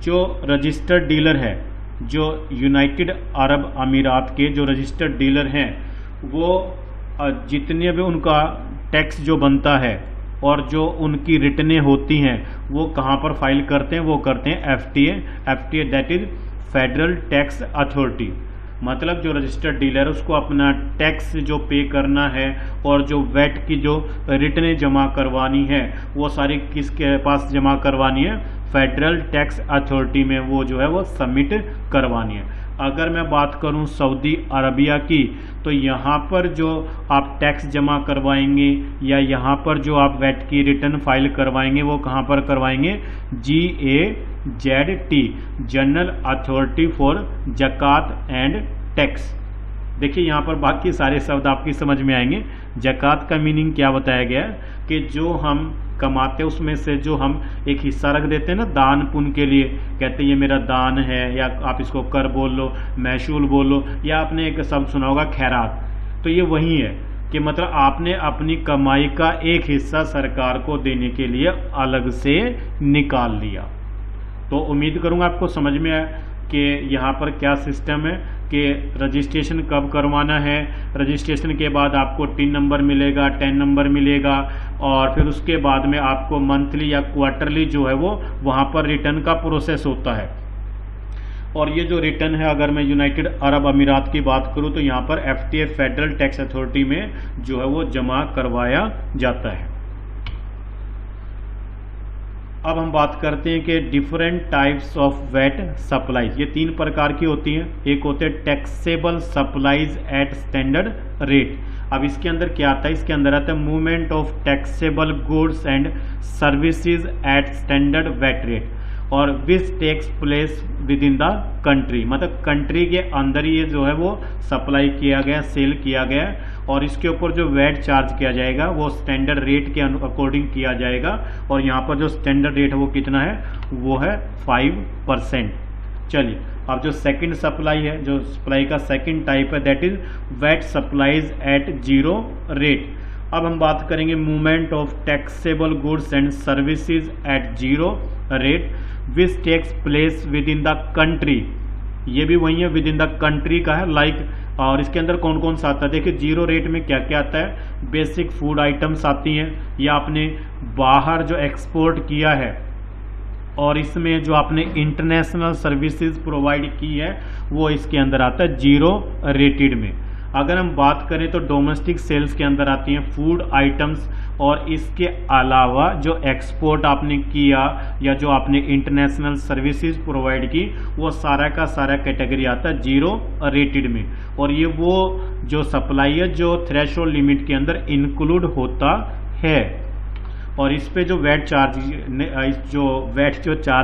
जो रजिस्टर्ड डीलर है, जो यूनाइटेड अरब अमीरात के जो रजिस्टर्ड डीलर हैं, वो जितने भी उनका टैक्स जो बनता है और जो उनकी रिटर्नें होती हैं वो कहाँ पर फाइल करते हैं, वो करते हैं FTA that is federal tax authority. मतलब जो रजिस्टर्ड डीलर है उसको अपना टैक्स जो पे करना है और जो वैट की जो रिटर्नें जमा करवानी है वो सारी किसके पास जमा करवानी है, फेडरल टैक्स अथॉरिटी में वो जो है वो सबमिट करवानी है। अगर मैं बात करूं सऊदी अरबिया की, तो यहाँ पर जो आप टैक्स जमा करवाएंगे या यहाँ पर जो आप वैट की रिटर्न फाइल करवाएंगे वो कहाँ पर करवाएंगे, GAZT जनरल अथॉरिटी फॉर ज़कात एंड टैक्स। देखिए यहाँ पर बाकी सारे शब्द आपकी समझ में आएंगे। ज़कात का मीनिंग क्या बताया गया है कि जो हम कमाते उसमें से जो हम एक हिस्सा रख देते हैं ना दान पुण्य के लिए, कहते हैं ये मेरा दान है, या आप इसको कर बोल लो, महसूल बोल लो, या आपने एक शब्द सुना होगा खैरात। तो ये वही है कि मतलब आपने अपनी कमाई का एक हिस्सा सरकार को देने के लिए अलग से निकाल लिया। तो उम्मीद करूंगा आपको समझ में आया कि यहाँ पर क्या सिस्टम है कि रजिस्ट्रेशन कब करवाना है। रजिस्ट्रेशन के बाद आपको टिन नंबर मिलेगा, टेन नंबर मिलेगा, और फिर उसके बाद में आपको मंथली या क्वार्टरली जो है वो वहाँ पर रिटर्न का प्रोसेस होता है। और ये जो रिटर्न है, अगर मैं यूनाइटेड अरब अमीरात की बात करूँ तो यहाँ पर FTA फेडरल टैक्स अथॉरिटी में जो है वो जमा करवाया जाता है। अब हम बात करते हैं कि different types of VAT supplies. ये 3 प्रकार की होती हैं। एक होते हैं taxable supplies at standard rate. अब इसके अंदर क्या आता है, इसके अंदर आता है movement of taxable goods and services at standard VAT rate, और which takes place within the country. मतलब कंट्री के अंदर ये जो है वो सप्लाई किया गया, सेल किया गया, और इसके ऊपर जो वैट चार्ज किया जाएगा वो स्टैंडर्ड रेट के अकॉर्डिंग किया जाएगा। और यहाँ पर जो स्टैंडर्ड रेट है वो कितना है, वो है 5%। चलिए अब जो सेकंड सप्लाई है, जो सप्लाई का सेकंड टाइप है that is VAT supplies at 0 rate. अब हम बात करेंगे movement of taxable goods and services at 0 rate which takes place within the country. ये भी वही है, विद इन द कंट्री का है लाइक। और इसके अंदर कौन कौन सा आता है, देखिए 0 रेट में क्या क्या आता है, बेसिक फूड आइटम्स आती हैं, या आपने बाहर जो एक्सपोर्ट किया है, और इसमें जो आपने इंटरनेशनल सर्विसेज प्रोवाइड की है वो इसके अंदर आता है 0 रेटेड में। अगर हम बात करें तो डोमेस्टिक सेल्स के अंदर आती हैं फूड आइटम्स, और इसके अलावा जो एक्सपोर्ट आपने किया या जो आपने इंटरनेशनल सर्विसेज प्रोवाइड की वो सारा का सारा कैटेगरी आता है 0 रेटेड में। और ये वो जो सप्लाई है जो थ्रेशोल्ड लिमिट के अंदर इंक्लूड होता है। और इस पे जो वैट चार्ज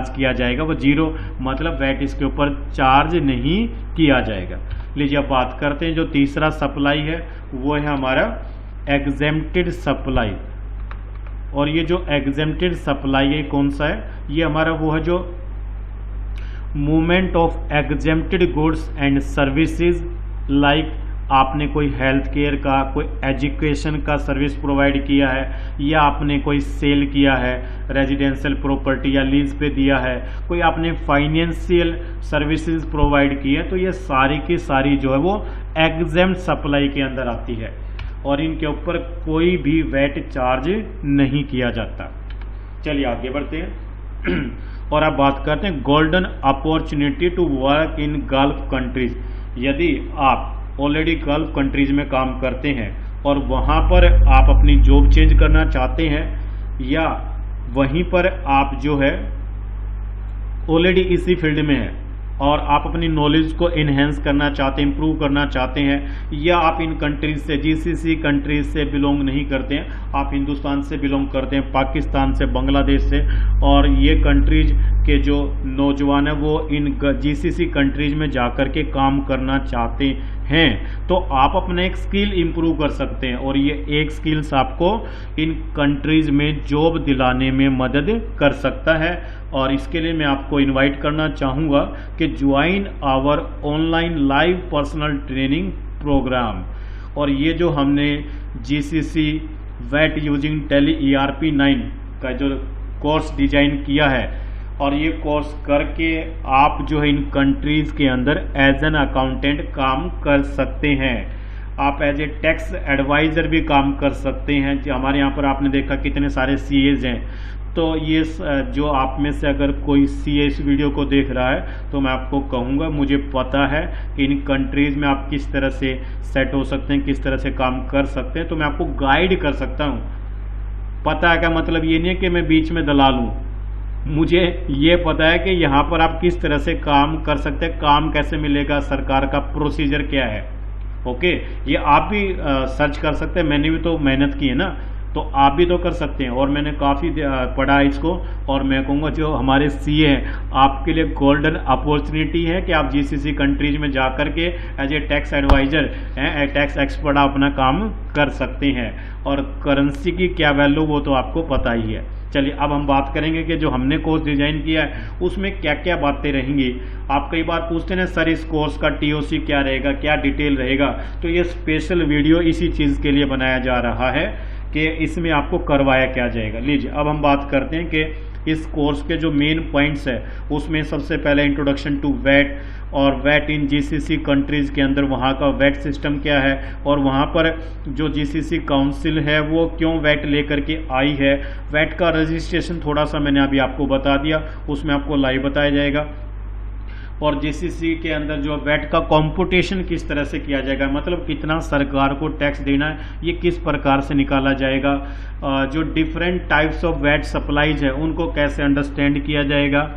किया जाएगा वो 0, मतलब वैट इसके ऊपर चार्ज नहीं किया जाएगा। लीजिए अब बात करते हैं जो तीसरा सप्लाई है वो है हमारा एग्जेम्प्टेड सप्लाई। और ये जो एग्जेम्प्टेड सप्लाई है कौन सा है, ये हमारा वो है जो movement of exempted goods and services like आपने कोई हेल्थ केयर का, कोई एजुकेशन का सर्विस प्रोवाइड किया है, या आपने कोई सेल किया है, रेजिडेंशियल प्रॉपर्टी या लीज पे दिया है, कोई आपने फाइनेंशियल सर्विसेज प्रोवाइड की है, तो ये सारी की सारी जो है वो एग्जेम्प्ट सप्लाई के अंदर आती है और इनके ऊपर कोई भी वैट चार्ज नहीं किया जाता। चलिए आगे बढ़ते हैं और अब बात करते हैं golden opportunity to work in Gulf countries. यदि आप ऑलरेडी गल्फ कंट्रीज में काम करते हैं और वहाँ पर आप अपनी जॉब चेंज करना चाहते हैं, या वहीं पर आप जो है ऑलरेडी इसी फील्ड में हैं और आप अपनी नॉलेज को इन्हेंस करना चाहते हैं, इंप्रूव करना चाहते हैं, या आप इन कंट्रीज से, जीसीसी कंट्रीज से बिलोंग नहीं करते हैं, आप हिंदुस्तान से बिलोंग करते हैं, पाकिस्तान से, बांग्लादेश से, और ये कंट्रीज के जो नौजवान है वो इन जीसीसी कंट्रीज में जाकर के काम करना चाहते हैं, तो आप अपना एक स्किल इंप्रूव कर सकते हैं और ये एक स्किल्स आपको इन कंट्रीज में जॉब दिलाने में मदद कर सकता है। और इसके लिए मैं आपको इनवाइट करना चाहूँगा कि join our online live personal training program. और ये जो हमने GCC VAT using Tally ERP 9 का जो कोर्स डिजाइन किया है, और ये कोर्स करके आप जो है इन कंट्रीज के अंदर एज एन अकाउंटेंट काम कर सकते हैं। आप एज ए टैक्स एडवाइज़र भी काम कर सकते हैं। हमारे यहाँ पर आपने देखा कितने सारे CAs हैं, तो ये जो आप में से अगर कोई CA इस वीडियो को देख रहा है तो मैं आपको कहूँगा, मुझे पता है कि इन कंट्रीज़ में आप किस तरह से सेट हो सकते हैं, किस तरह से काम कर सकते हैं, तो मैं आपको गाइड कर सकता हूँ। पता है का मतलब ये नहीं है कि मैं बीच में दलाल हूँ, मुझे ये पता है कि यहाँ पर आप किस तरह से काम कर सकते हैं, काम कैसे मिलेगा, सरकार का प्रोसीजर क्या है। ओके, ये आप भी सर्च कर सकते हैं, मैंने भी तो मेहनत की है ना, तो आप भी तो कर सकते हैं। और मैंने काफ़ी पढ़ा है इसको, और मैं कहूँगा जो हमारे CA हैं आपके लिए गोल्डन अपॉर्चुनिटी है कि आप जीसीसी कंट्रीज में जा कर के as a tax adviser, tax expert अपना काम कर सकते हैं। और करेंसी की क्या वैल्यू वो तो आपको पता ही है। चलिए अब हम बात करेंगे कि जो हमने कोर्स डिजाइन किया है उसमें क्या क्या बातें रहेंगी। आप कई बार पूछते हैं सर इस कोर्स का TOC क्या रहेगा, क्या डिटेल रहेगा, तो ये स्पेशल वीडियो इसी चीज़ के लिए बनाया जा रहा है कि इसमें आपको करवाया क्या जाएगा। लीजिए अब हम बात करते हैं कि इस कोर्स के जो मेन पॉइंट्स है उसमें सबसे पहले इंट्रोडक्शन टू वैट, और वैट इन जीसीसी कंट्रीज़ के अंदर वहाँ का वैट सिस्टम क्या है, और वहाँ पर जो जीसीसी काउंसिल है वो क्यों वैट लेकर के आई है। वैट का रजिस्ट्रेशन थोड़ा सा मैंने अभी आपको बता दिया, उसमें आपको लाइव बताया जाएगा। और जीसीसी के अंदर जो वैट का कंप्यूटेशन किस तरह से किया जाएगा, मतलब कितना सरकार को टैक्स देना है, ये किस प्रकार से निकाला जाएगा। जो different types of VAT supplies है उनको कैसे अंडरस्टैंड किया जाएगा।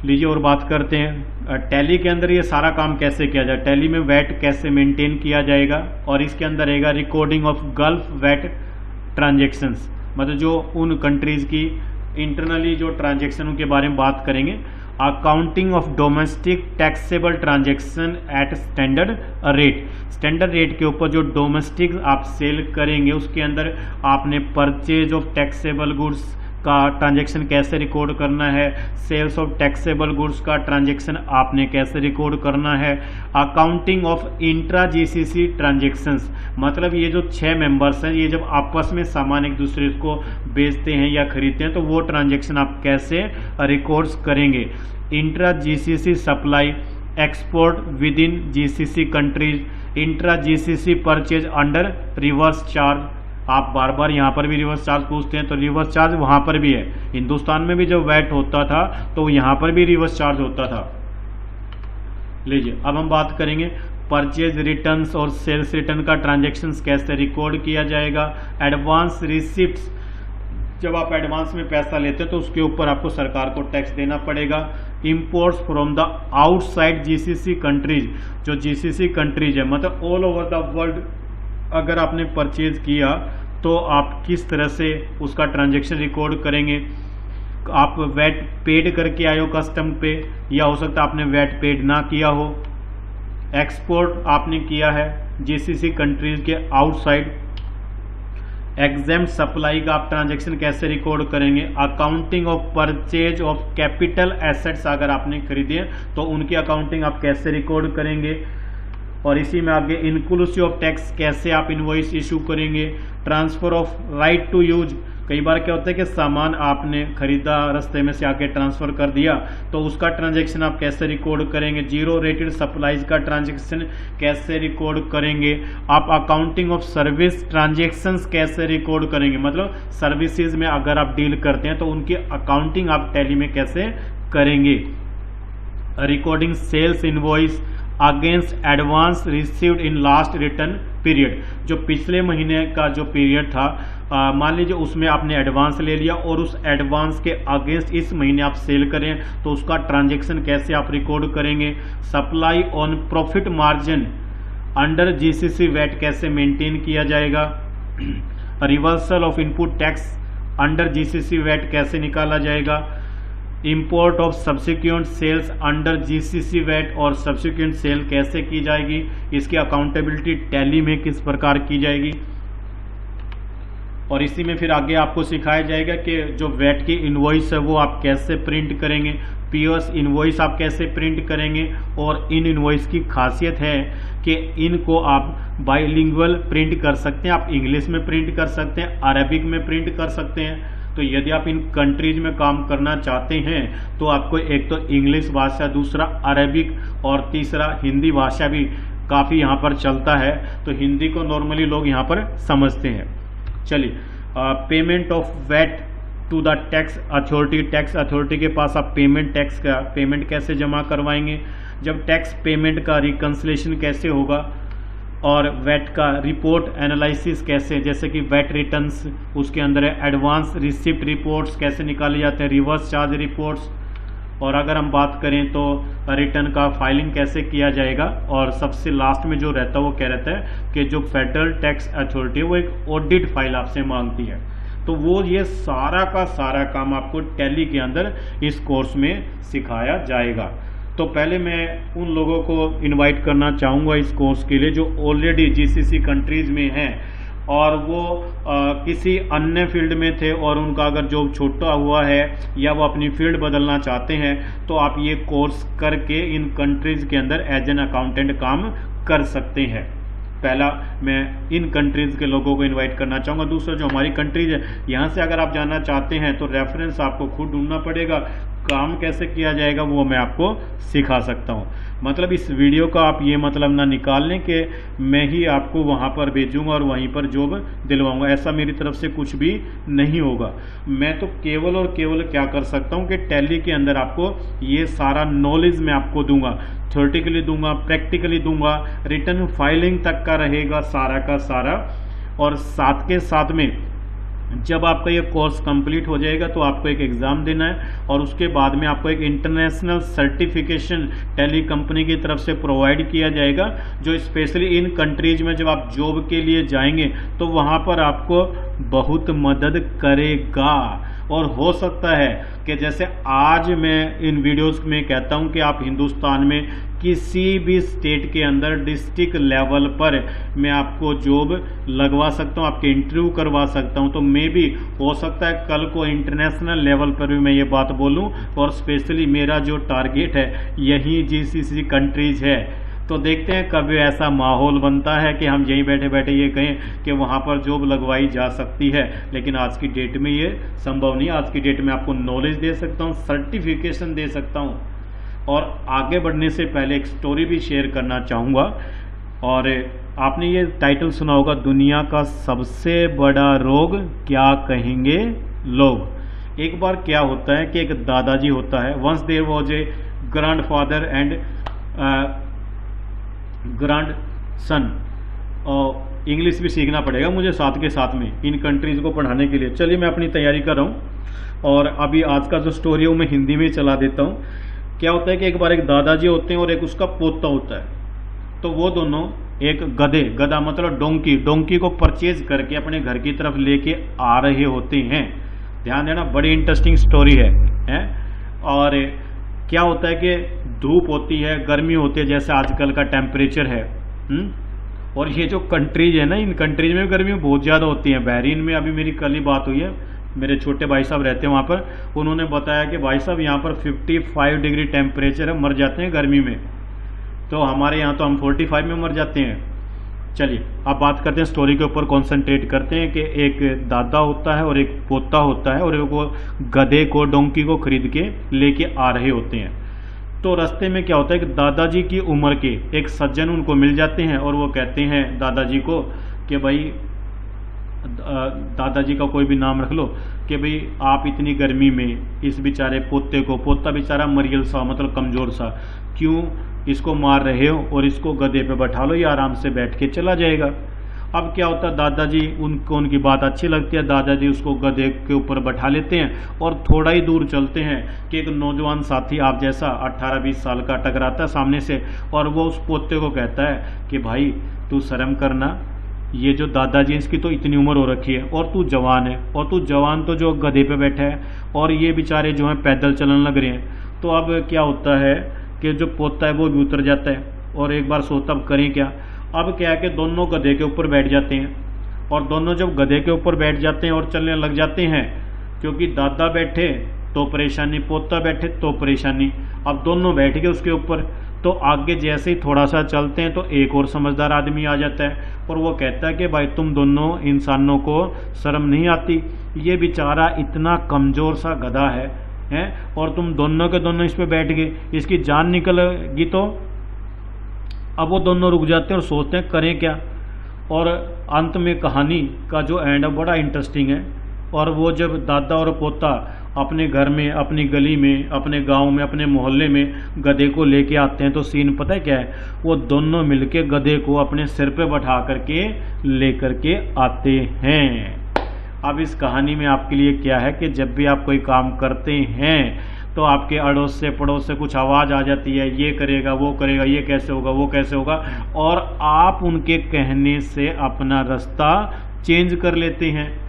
लीजिए और बात करते हैं टैली के अंदर ये सारा काम कैसे किया जाए, टैली में वैट कैसे मेंटेन किया जाएगा। और इसके अंदर रहेगा recording of Gulf VAT transactions, मतलब जो उन कंट्रीज़ की इंटरनली जो ट्रांजेक्शनों के बारे में बात करेंगे। Accounting of domestic taxable transaction at standard rate, standard rate के ऊपर जो डोमेस्टिक आप सेल करेंगे उसके अंदर आपने परचेज ऑफ टैक्सेबल गुड्स का ट्रांजैक्शन कैसे रिकॉर्ड करना है, सेल्स ऑफ टैक्सेबल गुड्स का ट्रांजैक्शन आपने कैसे रिकॉर्ड करना है। Accounting of intra GCC transactions, मतलब ये जो 6 मेंबर्स हैं ये जब आपस में सामान एक दूसरे को बेचते हैं या खरीदते हैं तो वो ट्रांजैक्शन आप कैसे रिकॉर्ड्स करेंगे। Intra GCC supply, export with in GCC countries, intra GCC purchase under reverse charge. आप बार बार यहाँ पर भी रिवर्स चार्ज पूछते हैं, तो रिवर्स चार्ज वहाँ पर भी है। हिंदुस्तान में भी जब वैट होता था तो यहाँ पर भी रिवर्स चार्ज होता था। लीजिए अब हम बात करेंगे परचेज रिटर्न्स और सेल्स रिटर्न का ट्रांजैक्शंस कैसे रिकॉर्ड किया जाएगा। एडवांस रिसिप्ट्स, जब आप एडवांस में पैसा लेते हैं तो उसके ऊपर आपको सरकार को टैक्स देना पड़ेगा। Imports from the outside GCC countries, जो जीसीसी कंट्रीज है मतलब ऑल ओवर द वर्ल्ड अगर आपने परचेज किया तो आप किस तरह से उसका ट्रांजैक्शन रिकॉर्ड करेंगे। आप वैट पेड करके आए हो कस्टम पे, या हो सकता है आपने वैट पेड ना किया हो। एक्सपोर्ट आपने किया है जीसीसी कंट्रीज के आउटसाइड। एग्जेम्प्ट सप्लाई का आप ट्रांजैक्शन कैसे रिकॉर्ड करेंगे। Accounting of purchase of capital assets, अगर आपने खरीदे तो उनकी अकाउंटिंग आप कैसे रिकॉर्ड करेंगे। और इसी में आगे इंक्लूसिव ऑफ टैक्स, कैसे आप इनवॉइस इशू करेंगे। Transfer of right to use, कई बार क्या होता है कि सामान आपने खरीदा, रास्ते में से आके ट्रांसफर कर दिया, तो उसका ट्रांजैक्शन आप कैसे रिकॉर्ड करेंगे। जीरो रेटेड सप्लाईज का ट्रांजैक्शन कैसे रिकॉर्ड करेंगे। आप अकाउंटिंग ऑफ सर्विस ट्रांजैक्शंस कैसे रिकॉर्ड करेंगे, मतलब सर्विसेज में अगर आप डील करते हैं तो उनकी अकाउंटिंग आप टैली में कैसे करेंगे। Recording sales invoice against advance received in last return period, जो पिछले महीने का जो पीरियड था, मान लीजिए उसमें आपने एडवांस ले लिया और उस एडवांस के अगेंस्ट इस महीने आप सेल करें तो उसका ट्रांजैक्शन कैसे आप रिकॉर्ड करेंगे। Supply on profit margin under GCC VAT कैसे मेंटेन किया जाएगा। Reversal of input tax under GCC VAT कैसे निकाला जाएगा। Import of subsequent sales under GCC VAT और सब्सिक्वेंट सेल कैसे की जाएगी, इसकी अकाउंटेबिलिटी टैली में किस प्रकार की जाएगी। और इसी में फिर आगे आपको सिखाया जाएगा कि जो वैट की इनवॉइस है वो आप कैसे प्रिंट करेंगे, पीओएस इनवॉइस आप कैसे प्रिंट करेंगे। और इन इनवॉइस की खासियत है कि इनको आप बाइलिंगुअल प्रिंट कर सकते हैं, आप इंग्लिश में प्रिंट कर सकते हैं, अरबिक में प्रिंट कर सकते हैं। तो यदि आप इन कंट्रीज में काम करना चाहते हैं तो आपको एक तो इंग्लिश भाषा, दूसरा अरबिक और तीसरा हिंदी भाषा भी काफ़ी यहाँ पर चलता है, तो हिंदी को नॉर्मली लोग यहाँ पर समझते हैं। चलिए, payment of VAT to the tax authority, tax authority के पास आप टैक्स का पेमेंट कैसे जमा करवाएंगे। जब टैक्स पेमेंट का रिकन्सिलेशन कैसे होगा, और वैट का रिपोर्ट एनालिसिस कैसे, जैसे कि वैट रिटर्न्स, उसके अंदर एडवांस रिसिप्ट रिपोर्ट्स कैसे निकाले जाते हैं, रिवर्स चार्ज रिपोर्ट्स। और अगर हम बात करें तो रिटर्न का फाइलिंग कैसे किया जाएगा। और सबसे लास्ट में जो रहता है वो क्या रहता है कि जो फेडरल टैक्स अथॉरिटी है वो एक ऑडिट फाइल आपसे मांगती है। तो वो ये सारा का सारा काम आपको टैली के अंदर इस कोर्स में सिखाया जाएगा। तो पहले मैं उन लोगों को इनवाइट करना चाहूँगा इस कोर्स के लिए जो ऑलरेडी जीसीसी कंट्रीज में हैं और वो किसी अन्य फील्ड में थे और उनका अगर जॉब छूटा हुआ है या वो अपनी फील्ड बदलना चाहते हैं, तो आप ये कोर्स करके इन कंट्रीज के अंदर एज एन अकाउंटेंट काम कर सकते हैं। पहला मैं इन कंट्रीज़ के लोगों को इनवाइट करना चाहूँगा। दूसरा जो हमारी कंट्रीज है यहाँ से अगर आप जाना चाहते हैं तो रेफरेंस आपको खुद ढूंढना पड़ेगा, काम कैसे किया जाएगा वो मैं आपको सिखा सकता हूँ। मतलब इस वीडियो का आप ये मतलब ना निकाल लें कि मैं ही आपको वहाँ पर भेजूंगा और वहीं पर जॉब दिलवाऊंगा, ऐसा मेरी तरफ से कुछ भी नहीं होगा। मैं तो केवल और केवल क्या कर सकता हूँ कि टैली के अंदर आपको ये सारा नॉलेज मैं आपको दूंगा, थ्योरेटिकली दूंगा, प्रैक्टिकली दूंगा, रिटर्न फाइलिंग तक का रहेगा सारा का सारा। और साथ के साथ में जब आपका ये कोर्स कंप्लीट हो जाएगा तो आपको एक एग्ज़ाम देना है और उसके बाद में आपको एक इंटरनेशनल सर्टिफिकेशन टैली कंपनी की तरफ से प्रोवाइड किया जाएगा, जो स्पेशली इन कंट्रीज में जब आप जॉब के लिए जाएंगे तो वहाँ पर आपको बहुत मदद करेगा। और हो सकता है कि जैसे आज मैं इन वीडियोस में कहता हूं कि आप हिंदुस्तान में किसी भी स्टेट के अंदर डिस्ट्रिक्ट लेवल पर मैं आपको जॉब लगवा सकता हूं, आपके इंटरव्यू करवा सकता हूं। तो मे भी हो सकता है कल को इंटरनेशनल लेवल पर भी मैं ये बात बोलूं। और स्पेशली मेरा जो टारगेट है यही जीसीसी कंट्रीज है। तो देखते हैं कभी ऐसा माहौल बनता है कि हम यहीं बैठे बैठे ये कहें कि वहाँ पर जॉब लगवाई जा सकती है, लेकिन आज की डेट में ये संभव नहीं। आज की डेट में आपको नॉलेज दे सकता हूँ, सर्टिफिकेशन दे सकता हूँ। और आगे बढ़ने से पहले एक स्टोरी भी शेयर करना चाहूँगा। और आपने ये टाइटल सुना होगा, दुनिया का सबसे बड़ा रोग क्या कहेंगे लोग। एक बार क्या होता है कि एक दादाजी होता है, once there was a grandfather and grandson. और इंग्लिश भी सीखना पड़ेगा मुझे साथ के साथ में इन कंट्रीज़ को पढ़ाने के लिए। चलिए मैं अपनी तैयारी कर रहा हूँ और अभी आज का जो स्टोरी है वो मैं हिंदी में चला देता हूँ। क्या होता है कि एक बार एक दादाजी होते हैं और एक उसका पोता होता है। तो वो दोनों एक गधा मतलब डोंकी को परचेज करके अपने घर की तरफ लेके आ रहे होते हैं। ध्यान देना, बड़ी इंटरेस्टिंग स्टोरी है। और क्या होता है कि धूप होती है, गर्मी होती है, जैसे आजकल का टेम्परेचर है। और ये जो कंट्रीज है ना, इन कंट्रीज में गर्मी बहुत ज़्यादा होती है। बहरीन में अभी मेरी कल ही बात हुई है, मेरे छोटे भाई साहब रहते हैं वहाँ पर, उन्होंने बताया कि भाई साहब यहाँ पर 55 डिग्री टेम्परेचर है, मर जाते हैं गर्मी में। तो हमारे यहाँ तो हम 45 में मर जाते हैं। चलिए अब बात करते हैं स्टोरी के ऊपर, कॉन्सेंट्रेट करते हैं कि एक दादा होता है और एक पोता होता है और वो गधे को, डोंकी को खरीद के लेके आ रहे होते हैं। तो रास्ते में क्या होता है कि दादाजी की उम्र के एक सज्जन उनको मिल जाते हैं और वो कहते हैं दादाजी को कि भाई, दादाजी का कोई भी नाम रख लो, कि भाई आप इतनी गर्मी में इस बेचारे पोते को, पोता बेचारा मरियल सा मतलब कमज़ोर सा, क्यों इसको मार रहे हो, और इसको गधे पे बैठा लो, ये आराम से बैठ के चला जाएगा। अब क्या होता है, दादाजी उनको उनकी बात अच्छी लगती है, दादाजी उसको गधे के ऊपर बैठा लेते हैं और थोड़ा ही दूर चलते हैं कि एक नौजवान साथी आप जैसा 18-20 साल का टकराता है सामने से, और वो उस पोते को कहता है कि भाई तू शर्म करना, ये जो दादाजी इसकी तो इतनी उम्र हो रखी है और तू जवान है, और तू जवान तो जो गधे पे बैठा है, और ये बेचारे जो हैं पैदल चलने लग रहे हैं। तो अब क्या होता है कि जो पोता है वो भी उतर जाता है और एक बार सोचता अब करें क्या। अब क्या है कि दोनों गधे के ऊपर बैठ जाते हैं, और दोनों जब गधे के ऊपर बैठ जाते हैं और चलने लग जाते हैं, क्योंकि दादा बैठे तो परेशानी, पोता बैठे तो परेशानी, अब दोनों बैठ गए उसके ऊपर। तो आगे जैसे ही थोड़ा सा चलते हैं तो एक और समझदार आदमी आ जाता है और वो कहता है कि भाई तुम दोनों इंसानों को शर्म नहीं आती, ये बेचारा इतना कमज़ोर सा गधा है और तुम दोनों के दोनों इस पर बैठ गए, इसकी जान निकलेगी तो। अब वो दोनों रुक जाते हैं और सोचते हैं करें क्या। और अंत में कहानी का जो एंड है बड़ा इंटरेस्टिंग है। और वो जब दादा और पोता अपने घर में, अपनी गली में, अपने गांव में, अपने मोहल्ले में गधे को लेके आते हैं तो सीन पता है क्या है, वो दोनों मिलके गधे को अपने सिर पे बैठा करके लेकर के आते हैं। अब इस कहानी में आपके लिए क्या है कि जब भी आप कोई काम करते हैं तो आपके अड़ोस से पड़ोस से कुछ आवाज़ आ जाती है, ये करेगा वो करेगा, ये कैसे होगा वो कैसे होगा, और आप उनके कहने से अपना रास्ता चेंज कर लेते हैं।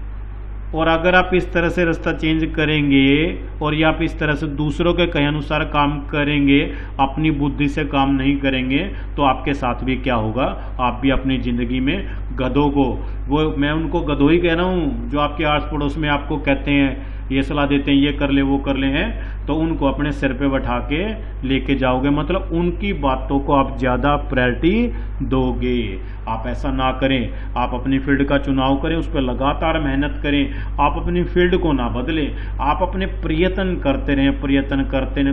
और अगर आप इस तरह से रास्ता चेंज करेंगे और या आप इस तरह से दूसरों के कहे अनुसार काम करेंगे, अपनी बुद्धि से काम नहीं करेंगे, तो आपके साथ भी क्या होगा, आप भी अपनी ज़िंदगी में गधों को, वो मैं उनको गधों ही कह रहा हूँ जो आपके आस पड़ोस में आपको कहते हैं, ये सलाह देते हैं, ये कर ले वो कर ले हैं, तो उनको अपने सिर पे बैठा के लेके जाओगे, मतलब उनकी बातों को आप ज़्यादा प्रायोरिटी दोगे। आप ऐसा ना करें, आप अपनी फील्ड का चुनाव करें, उस पर लगातार मेहनत करें, आप अपनी फील्ड को ना बदलें, आप अपने प्रयत्न करते रहें,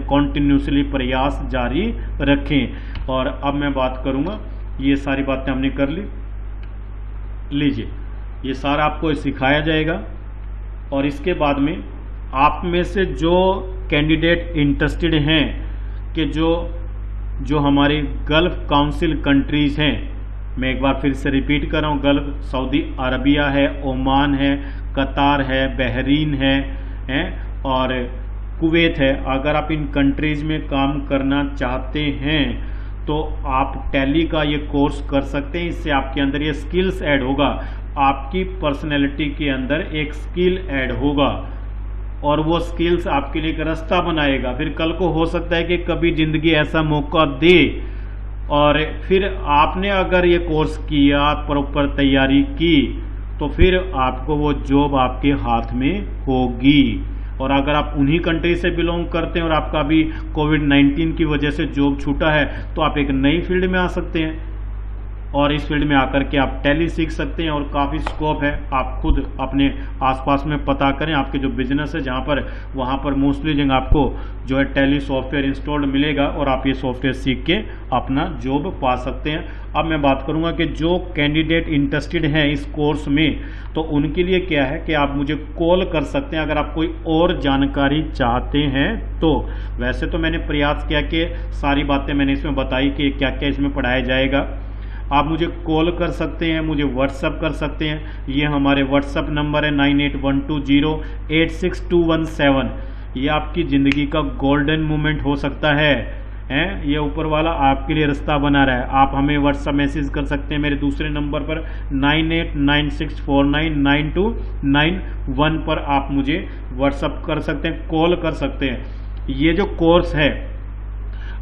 कॉन्टिन्यूसली प्रयास जारी रखें। और अब मैं बात करूँगा, ये सारी बातें हमने कर लीजिए, ये सारा आपको सिखाया जाएगा। और इसके बाद में आप में से जो कैंडिडेट इंटरेस्टेड हैं कि जो हमारे गल्फ काउंसिल कंट्रीज़ हैं, मैं एक बार फिर से रिपीट कर रहा हूँ, गल्फ सऊदी अरबिया है, ओमान है, कतार है, बहरीन है और कुवैत है। अगर आप इन कंट्रीज़ में काम करना चाहते हैं तो आप टैली का ये कोर्स कर सकते हैं। इससे आपके अंदर ये स्किल्स ऐड होगा, आपकी पर्सनैलिटी के अंदर एक स्किल ऐड होगा और वो स्किल्स आपके लिए एक रास्ता बनाएगा। फिर कल को हो सकता है कि कभी ज़िंदगी ऐसा मौका दे और फिर आपने अगर ये कोर्स किया, प्रॉपर तैयारी की, तो फिर आपको वो जॉब आपके हाथ में होगी। और अगर आप उन्हीं कंट्री से बिलोंग करते हैं और आपका अभी कोविड-19 की वजह से जॉब छूटा है, तो आप एक नई फील्ड में आ सकते हैं और इस फील्ड में आकर के आप टैली सीख सकते हैं और काफ़ी स्कोप है। आप खुद अपने आसपास में पता करें, आपके जो बिजनेस है जहाँ पर, वहाँ पर मोस्टली जगह आपको जो है टैली सॉफ्टवेयर इंस्टॉल्ड मिलेगा और आप ये सॉफ्टवेयर सीख के अपना जॉब पा सकते हैं। अब मैं बात करूँगा कि जो कैंडिडेट इंटरेस्टेड हैं इस कोर्स में, तो उनके लिए क्या है कि आप मुझे कॉल कर सकते हैं अगर आप कोई और जानकारी चाहते हैं तो। वैसे तो मैंने प्रयास किया कि सारी बातें मैंने इसमें बताई कि क्या क्या इसमें पढ़ाया जाएगा। आप मुझे कॉल कर सकते हैं, मुझे व्हाट्सअप कर सकते हैं। ये हमारे व्हाट्सअप नंबर है 9812086217। ये आपकी ज़िंदगी का गोल्डन मोमेंट हो सकता है, ये ऊपर वाला आपके लिए रास्ता बना रहा है। आप हमें व्हाट्सअप मैसेज कर सकते हैं मेरे दूसरे नंबर पर 9896499291 पर आप मुझे व्हाट्सअप कर सकते हैं, कॉल कर सकते हैं। ये जो कोर्स है,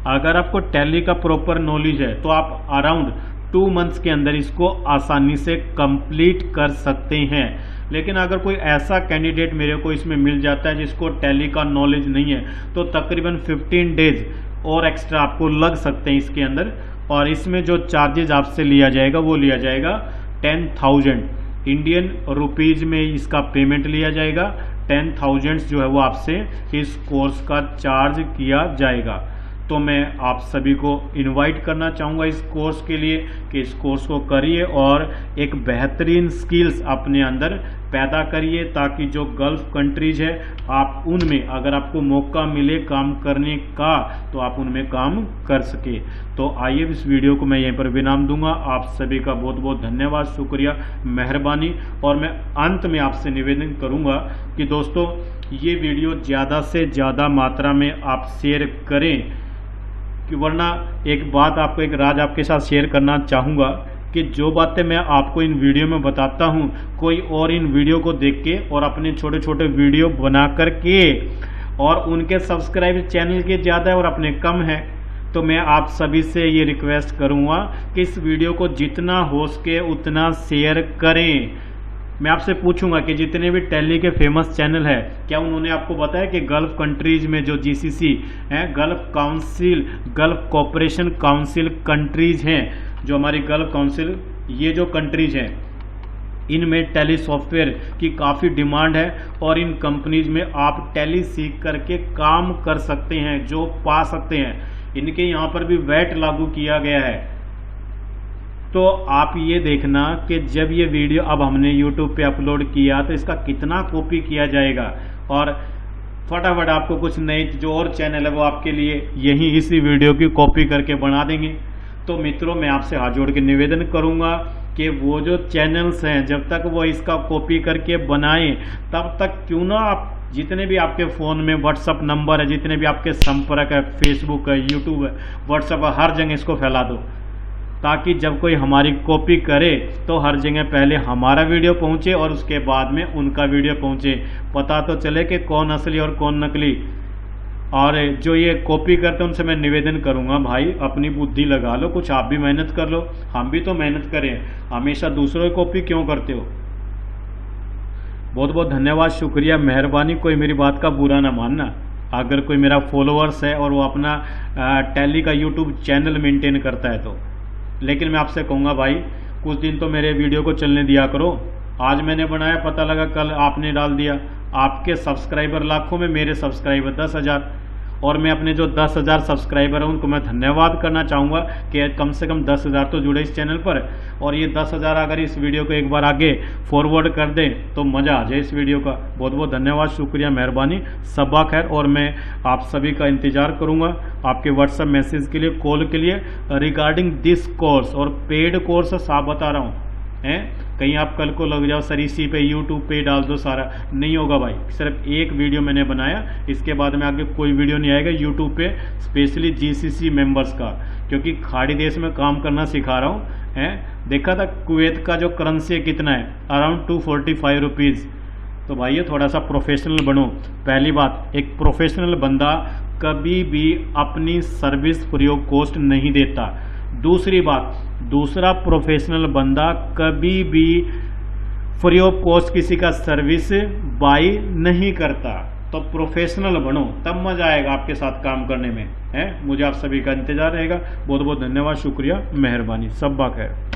अगर आपको टैली का प्रॉपर नॉलेज है तो आप अराउंड 2 मंथ्स के अंदर इसको आसानी से कंप्लीट कर सकते हैं। लेकिन अगर कोई ऐसा कैंडिडेट मेरे को इसमें मिल जाता है जिसको टैली का नॉलेज नहीं है, तो तकरीबन 15 डेज और एक्स्ट्रा आपको लग सकते हैं इसके अंदर और इसमें जो चार्जेज आपसे लिया जाएगा वो लिया जाएगा 10,000 इंडियन रुपीज में इसका पेमेंट लिया जाएगा। 10,000 जो है वो आपसे इस कोर्स का चार्ज किया जाएगा। तो मैं आप सभी को इनवाइट करना चाहूँगा इस कोर्स के लिए कि इस कोर्स को करिए और एक बेहतरीन स्किल्स अपने अंदर पैदा करिए, ताकि जो गल्फ कंट्रीज है आप उनमें अगर आपको मौका मिले काम करने का तो आप उनमें काम कर सके। तो आइए इस वीडियो को मैं यहीं पर विराम दूंगा। आप सभी का बहुत बहुत धन्यवाद, शुक्रिया, मेहरबानी। और मैं अंत में आपसे निवेदन करूंगा कि दोस्तों ये वीडियो ज़्यादा से ज़्यादा मात्रा में आप शेयर करें, कि वरना एक बात आपको, एक राज आपके साथ शेयर करना चाहूँगा कि जो बातें मैं आपको इन वीडियो में बताता हूँ, कोई और इन वीडियो को देख के और अपने छोटे छोटे वीडियो बना कर के और उनके सब्सक्राइब चैनल के ज़्यादा है और अपने कम है। तो मैं आप सभी से ये रिक्वेस्ट करूँगा कि इस वीडियो को जितना हो सके उतना शेयर करें। मैं आपसे पूछूंगा कि जितने भी टैली के फेमस चैनल है, क्या उन्होंने आपको बताया कि गल्फ कंट्रीज में जो जीसीसी है, gulf council, gulf cooperation council countries हैं, जो हमारी गल्फ काउंसिल, ये जो कंट्रीज हैं इनमें टैली सॉफ्टवेयर की काफ़ी डिमांड है और इन कंपनीज में आप टैली सीख करके काम कर सकते हैं, जो पा सकते हैं। इनके यहाँ पर भी वैट लागू किया गया है। तो आप ये देखना कि जब ये वीडियो अब हमने YouTube पे अपलोड किया तो इसका कितना कॉपी किया जाएगा और फटाफट आपको कुछ नए जो और चैनल है वो आपके लिए यही इसी वीडियो की कॉपी करके बना देंगे। तो मित्रों मैं आपसे हाथ जोड़ के निवेदन करूंगा कि वो जो चैनल्स हैं जब तक वो इसका कॉपी करके बनाएं तब तक क्यों ना आप जितने भी आपके फ़ोन में व्हाट्सअप नंबर है, जितने भी आपके संपर्क है, फेसबुक है, यूट्यूब है, व्हाट्सअप है, हर जगह इसको फैला दो, ताकि जब कोई हमारी कॉपी करे तो हर जगह पहले हमारा वीडियो पहुंचे और उसके बाद में उनका वीडियो पहुंचे, पता तो चले कि कौन असली और कौन नकली। और जो ये कॉपी करते हैं उनसे मैं निवेदन करूंगा, भाई अपनी बुद्धि लगा लो, कुछ आप भी मेहनत कर लो, हम भी तो मेहनत करें, हमेशा दूसरों की कॉपी क्यों करते हो। बहुत बहुत धन्यवाद, शुक्रिया, मेहरबानी। कोई मेरी बात का बुरा ना मानना। अगर कोई मेरा फॉलोअर्स है और वो अपना टैली का यूट्यूब चैनल मेंटेन करता है तो, लेकिन मैं आपसे कहूँगा भाई कुछ दिन तो मेरे वीडियो को चलने दिया करो। आज मैंने बनाया, पता लगा कल आपने डाल दिया। आपके सब्सक्राइबर लाखों में, मेरे सब्सक्राइबर 10,000, और मैं अपने जो 10,000 सब्सक्राइबर हैं उनको मैं धन्यवाद करना चाहूँगा कि कम से कम 10,000 तो जुड़े इस चैनल पर। और ये 10,000 अगर इस वीडियो को एक बार आगे फॉरवर्ड कर दें तो मज़ा आ जाए इस वीडियो का। बहुत बहुत धन्यवाद, शुक्रिया, मेहरबानी, सबा खैर। और मैं आप सभी का इंतज़ार करूँगा आपके व्हाट्सएप मैसेज के लिए, कॉल के लिए रिगार्डिंग दिस कोर्स। और पेड कोर्स साफ बता रहा हूँ हैं, कहीं आप कल को लग जाओ सर इसी पे यूट्यूब पे डाल दो, सारा नहीं होगा भाई। सिर्फ एक वीडियो मैंने बनाया, इसके बाद में आगे कोई वीडियो नहीं आएगा यूट्यूब पे स्पेशली जीसीसी मेंबर्स का, क्योंकि खाड़ी देश में काम करना सिखा रहा हूँ हैं। देखा था कुवैत का जो करेंसी कितना है, अराउंड 245 रुपीज़। तो भाई ये थोड़ा सा प्रोफेशनल बनो। पहली बात, एक प्रोफेशनल बंदा कभी भी अपनी सर्विस फ्री ऑफ कॉस्ट नहीं देता। दूसरी बात, दूसरा प्रोफेशनल बंदा कभी भी फ्री ऑफ कॉस्ट किसी का सर्विस बाई नहीं करता। तो प्रोफेशनल बनो, तब मजा आएगा आपके साथ काम करने में है। मुझे आप सभी का इंतजार रहेगा। बहुत बहुत धन्यवाद, शुक्रिया, मेहरबानी, सब बाखैर।